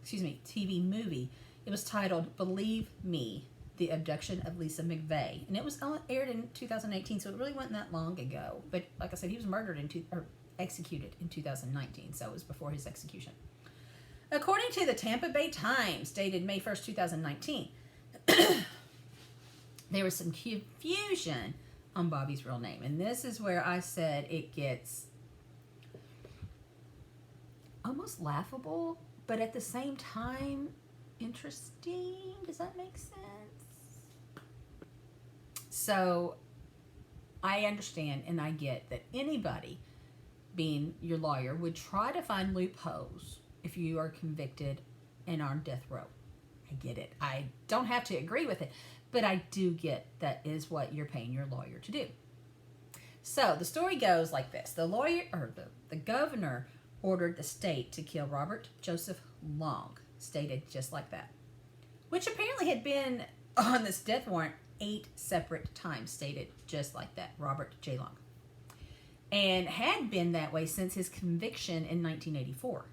TV movie. It was titled Believe Me, The Abduction of Lisa McVeigh. And it was aired in 2018, so it really wasn't that long ago. But like I said, he was murdered or executed in 2019, so it was before his execution. According to the Tampa Bay Times, dated May 1st, 2019, there was some confusion on Bobby's real name. And this is where I said it gets almost laughable, but at the same time, interesting. Does that make sense? So I understand and I get that anybody, being your lawyer, would try to find loopholes if you are convicted and on death row. I get it. I don't have to agree with it, but I do get that is what you're paying your lawyer to do. So the story goes like this. The governor ordered the state to kill Robert Joseph Long, stated just like that, which apparently had been on this death warrant 8 separate times, stated just like that, Robert J. Long, and had been that way since his conviction in 1984.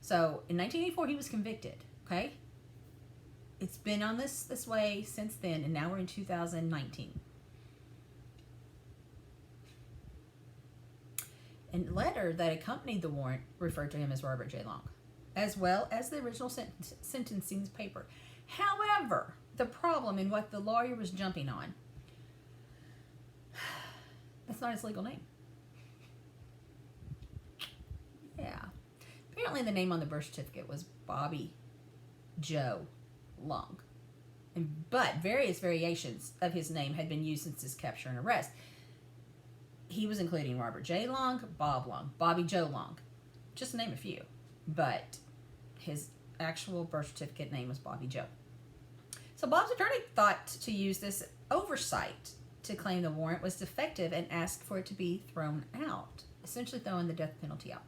So in 1984 he was convicted, okay? It's been on this way since then, and now we're in 2019. And the letter that accompanied the warrant referred to him as Robert J. Long, as well as the original sentencing paper. However, the problem in what the lawyer was jumping on, that's not his legal name. Yeah. Apparently the name on the birth certificate was Bobby Joe Long. But various variations of his name had been used since his capture and arrest. He was including Robert J. Long, Bob Long, Bobby Joe Long, just to name a few. But his actual birth certificate name was Bobby Joe. So Bob's attorney thought to use this oversight to claim the warrant was defective and asked for it to be thrown out, essentially throwing the death penalty out.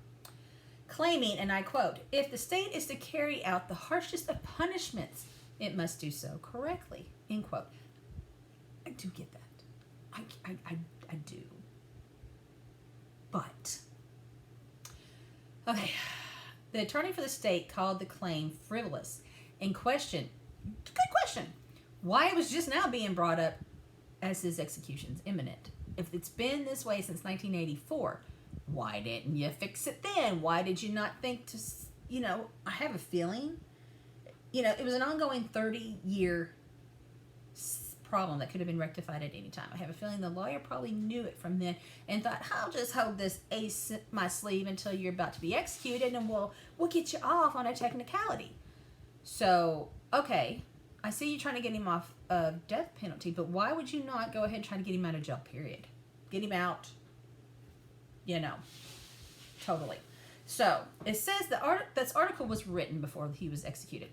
Claiming, and I quote, "If the state is to carry out the harshest of punishments, it must do so correctly," end quote. I do get that. I do. But, okay, the attorney for the state called the claim frivolous and questioned, good question, why it was just now being brought up as his execution's imminent. If it's been this way since 1984, why didn't you fix it then? Why did you not think to, I have a feeling, it was an ongoing 30-year problem that could have been rectified at any time. I have a feeling the lawyer probably knew it from then and thought, I'll just hold this ace in my sleeve until you're about to be executed and we'll get you off on a technicality. So, okay, I see you trying to get him off of death penalty, but why would you not go ahead and try to get him out of jail, period? Get him out, totally. So, it says this article was written before he was executed.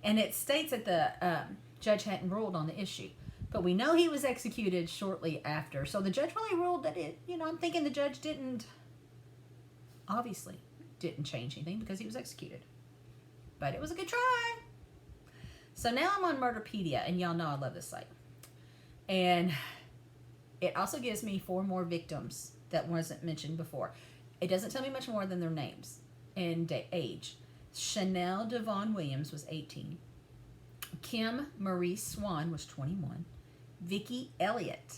And it states that the judge hadn't ruled on the issue. But we know he was executed shortly after. So the judge probably ruled that I'm thinking the judge obviously didn't change anything because he was executed. But it was a good try. So now I'm on Murderpedia, and y'all know I love this site. And it also gives me 4 more victims that wasn't mentioned before. It doesn't tell me much more than their names and age. Chanel Devon Williams was 18. Kim Marie Swan was 21. Vicky Elliott,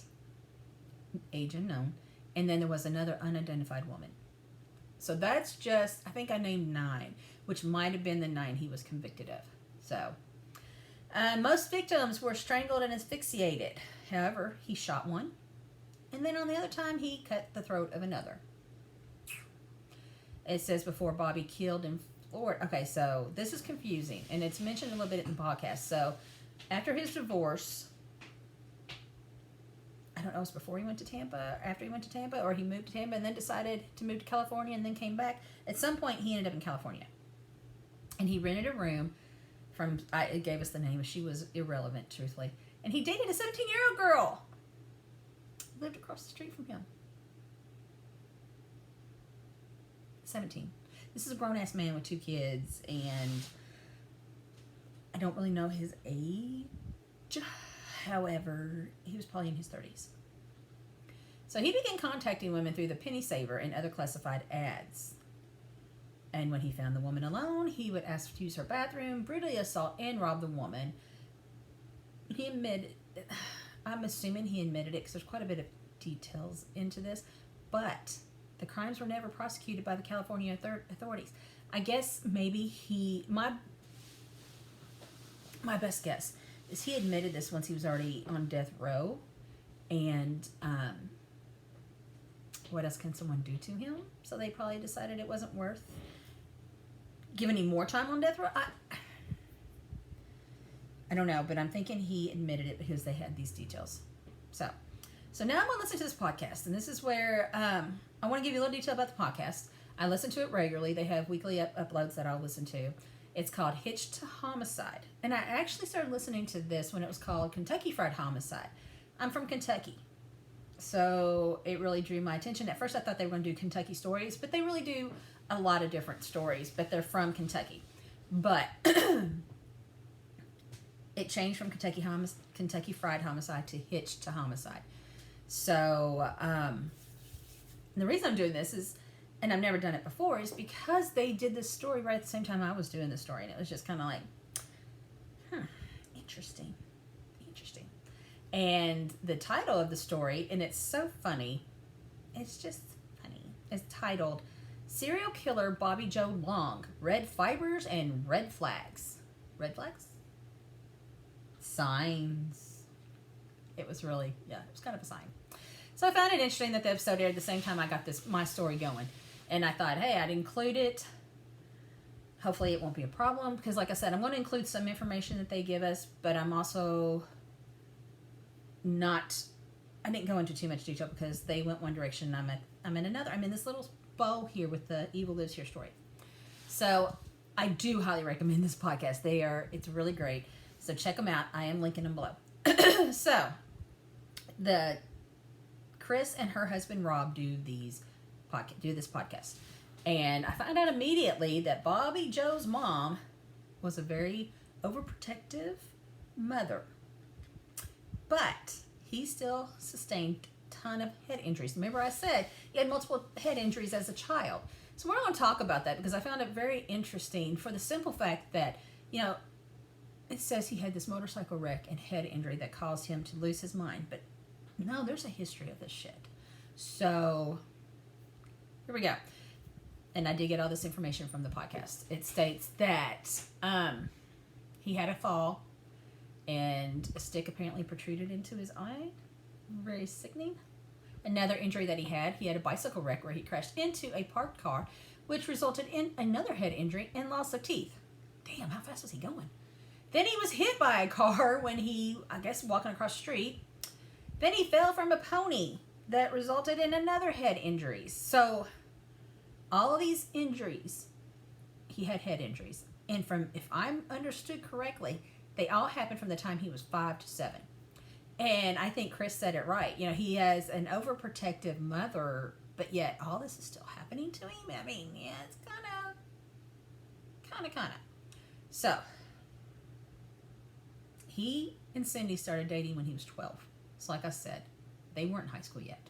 age unknown. And then there was another unidentified woman. So that's just, I think I named 9, which might have been the 9 he was convicted of. So, most victims were strangled and asphyxiated. However, he shot one. And then on the other time, he cut the throat of another. It says before Bobby killed in Florida. Okay, so this is confusing. And it's mentioned a little bit in the podcast. So, after his divorce, I don't know, it was before he went to Tampa, after he went to Tampa, or he moved to Tampa and then decided to move to California and then came back. At some point, he ended up in California. And he rented a room from, it gave us the name, she was irrelevant, truthfully. And he dated a 17-year-old girl. Lived across the street from him. 17. This is a grown-ass man with 2 kids, and I don't really know his age. However, he was probably in his 30s. So he began contacting women through the Penny Saver and other classified ads. And when he found the woman alone, he would ask to use her bathroom, brutally assault, and rob the woman. He admitted, I'm assuming he admitted it because there's quite a bit of details into this, but the crimes were never prosecuted by the California authorities. I guess maybe my best guess is he admitted this once he was already on death row, and what else can someone do to him? So they probably decided it wasn't worth giving him more time on death row. I don't know, but I'm thinking he admitted it because they had these details. So now I'm going to listen to this podcast, and this is where I want to give you a little detail about the podcast. I listen to it regularly. They have weekly uploads that I'll listen to. It's called Hitched to Homicide. And I actually started listening to this when it was called Kentucky Fried Homicide. I'm from Kentucky, so it really drew my attention. At first I thought they were going to do Kentucky stories, but they really do a lot of different stories, but they're from Kentucky. But it changed from Kentucky Fried Homicide to Hitched to Homicide. So the reason I'm doing this is, and I've never done it before, is because they did this story right at the same time I was doing the story. And it was just kind of like, interesting. And the title of the story, and it's so funny, it's just funny. It's titled, Serial Killer Bobby Joe Long, Red Fibers and Red Flags. Red flags? Signs. It was really, it was kind of a sign. So I found it interesting that the episode aired at the same time I got my story going. And I thought, hey, I'd include it. Hopefully it won't be a problem. Because like I said, I'm going to include some information that they give us. But I'm also I didn't go into too much detail because they went one direction and I'm in another. I'm in this little bow here with the Evil Lives Here story. So I do highly recommend this podcast. It's really great. So check them out. I am linking them below. So Chris and her husband Rob do this podcast. And I find out immediately that Bobby Joe's mom was a very overprotective mother. But he still sustained a ton of head injuries. Remember I said he had multiple head injuries as a child. So we're going to talk about that because I found it very interesting for the simple fact that, it says he had this motorcycle wreck and head injury that caused him to lose his mind. But no, there's a history of this shit. So here we go. And I did get all this information from the podcast. It states that he had a fall and a stick apparently protruded into his eye. Very sickening. Another injury that he had a bicycle wreck where he crashed into a parked car, which resulted in another head injury and loss of teeth. Damn, how fast was he going? Then he was hit by a car when he, I guess, walking across the street. Then he fell from a pony that resulted in another head injuries. So all of these injuries, he had head injuries. And if I'm understood correctly, they all happened from the time he was 5 to 7. And I think Chris said it right. He has an overprotective mother, but yet all this is still happening to him. I mean, yeah, it's kind of. So, he and Cindy started dating when he was 12. So like I said, they weren't in high school yet.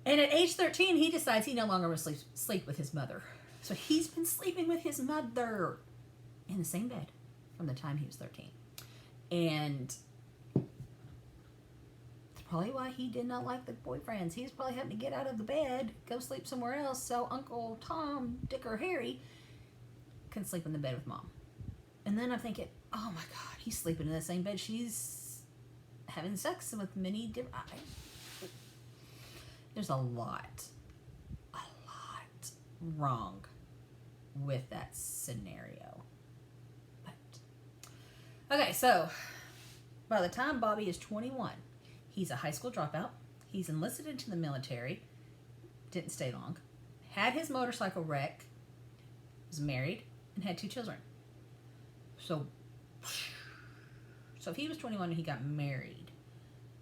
And at age 13, he decides he no longer wants to sleep with his mother. So he's been sleeping with his mother in the same bed from the time he was 13. And it's probably why he did not like the boyfriends. He was probably having to get out of the bed, go sleep somewhere else, so Uncle Tom, Dick, or Harry can sleep in the bed with Mom. And then I'm thinking, oh my God, he's sleeping in the same bed she's having sex with many different... There's a lot wrong with that scenario. But okay, so by the time Bobby is 21, he's a high school dropout. He's enlisted into the military. Didn't stay long. Had his motorcycle wreck. Was married and had 2 children. So if he was 21 and he got married,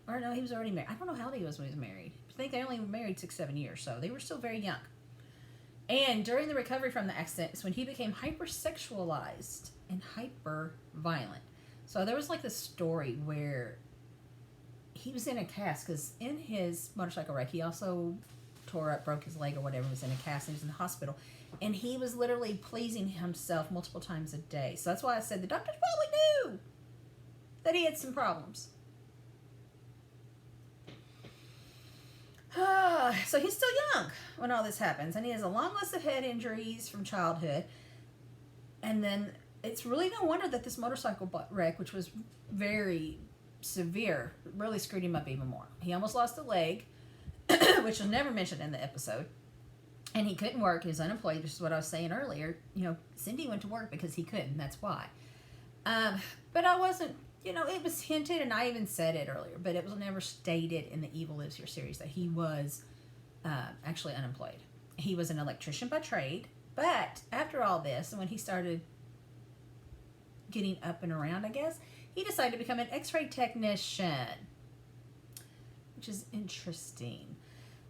or no, he was already married. I don't know how old he was when he was married. I think they only were married 6-7 years, so they were still very young. And during the recovery from the accident is when he became hypersexualized and hyper-violent. So there was like this story where he was in a cast, because in his motorcycle wreck, he also broke his leg or whatever, was in a cast, and he was in the hospital. And he was literally pleasing himself multiple times a day. So that's why I said the doctors probably knew that he had some problems. So he's still young when all this happens, and he has a long list of head injuries from childhood. And then it's really no wonder that this motorcycle wreck, which was very severe, really screwed him up even more. He almost lost a leg, which was never mentioned in the episode. And he couldn't work. He was unemployed, which is what I was saying earlier. You know, Cindy went to work because he couldn't. That's why. But I wasn't, you know, it was hinted, and I even said it earlier, but it was never stated in the Evil Lives Here series that he was actually unemployed. He was an electrician by trade, but after all this, and when he started getting up and around, I guess, he decided to become an x-ray technician, which is interesting.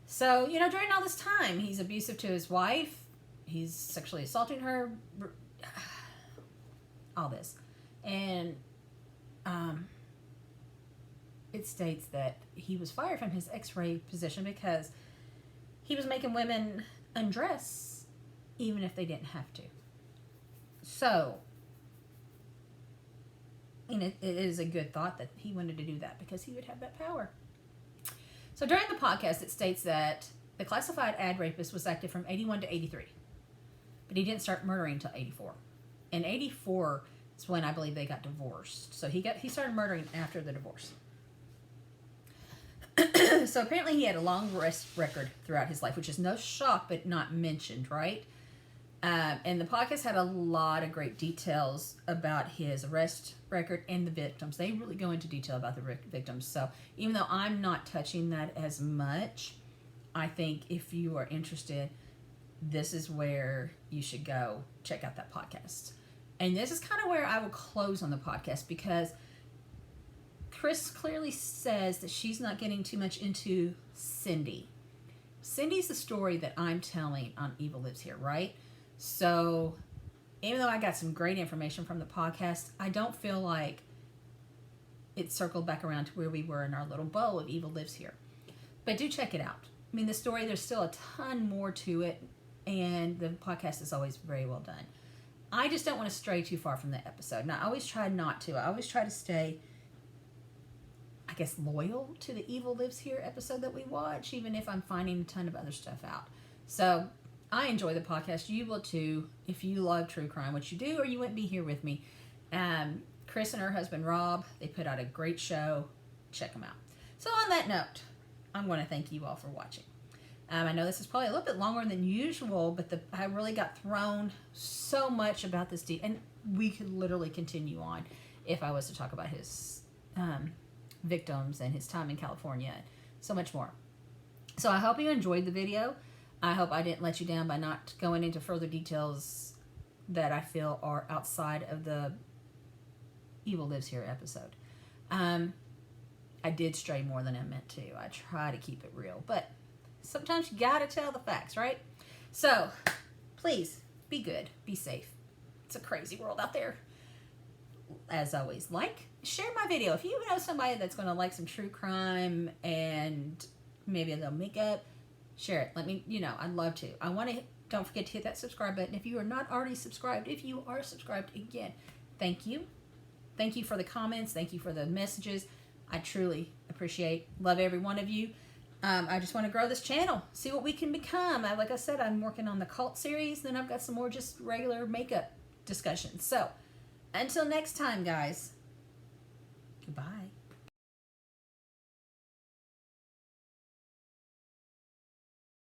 So, you know, during all this time, he's abusive to his wife, he's sexually assaulting her, all this. And it states that he was fired from his x-ray position because he was making women undress even if they didn't have to. So, and it is a good thought that he wanted to do that because he would have that power. So during the podcast, it states that the classified ad rapist was active from 81 to 83. But he didn't start murdering until 84. In 84 is when I believe they got divorced. So he started murdering after the divorce. So apparently he had a long arrest record throughout his life, which is no shock, but not mentioned, right? And the podcast had a lot of great details about his arrest record and the victims. They really go into detail about the victims. So even though I'm not touching that as much, I think if you are interested, this is where you should go check out that podcast. And this is kind of where I will close on the podcast because Chris clearly says that she's not getting too much into Cindy. Cindy's the story that I'm telling on Evil Lives Here, right? So, even though I got some great information from the podcast, I don't feel like it circled back around to where we were in our little bow of Evil Lives Here. But do check it out. I mean, the story, there's still a ton more to it, and the podcast is always very well done. I just don't want to stray too far from the episode. And I always try not to. I always try to stay, I guess, loyal to the Evil Lives Here episode that we watch, even if I'm finding a ton of other stuff out. So, I enjoy the podcast. You will too, if you love true crime, which you do, or you wouldn't be here with me. Chris and her husband, Rob, they put out a great show. Check them out. So on that note, I'm going to thank you all for watching. I know this is probably a little bit longer than usual, but I really got thrown so much about this and we could literally continue on if I was to talk about his victims and his time in California, and so much more. So I hope you enjoyed the video. I hope I didn't let you down by not going into further details that I feel are outside of the Evil Lives Here episode. I did stray more than I meant to. I try to keep it real, but sometimes you gotta tell the facts, right? So, please, be good, be safe. It's a crazy world out there. As always, share my video. If you know somebody that's gonna like some true crime and maybe they'll make up, share it. Let me, I'd love to. I want to Don't forget to hit that subscribe button if you are not already subscribed. If you are subscribed, again, thank you. Thank you for the comments. Thank you for the messages. I truly appreciate, love every one of you. I just want to grow this channel, see what we can become. Like I said, I'm working on the cult series. Then I've got some more just regular makeup discussions. So until next time, guys, goodbye.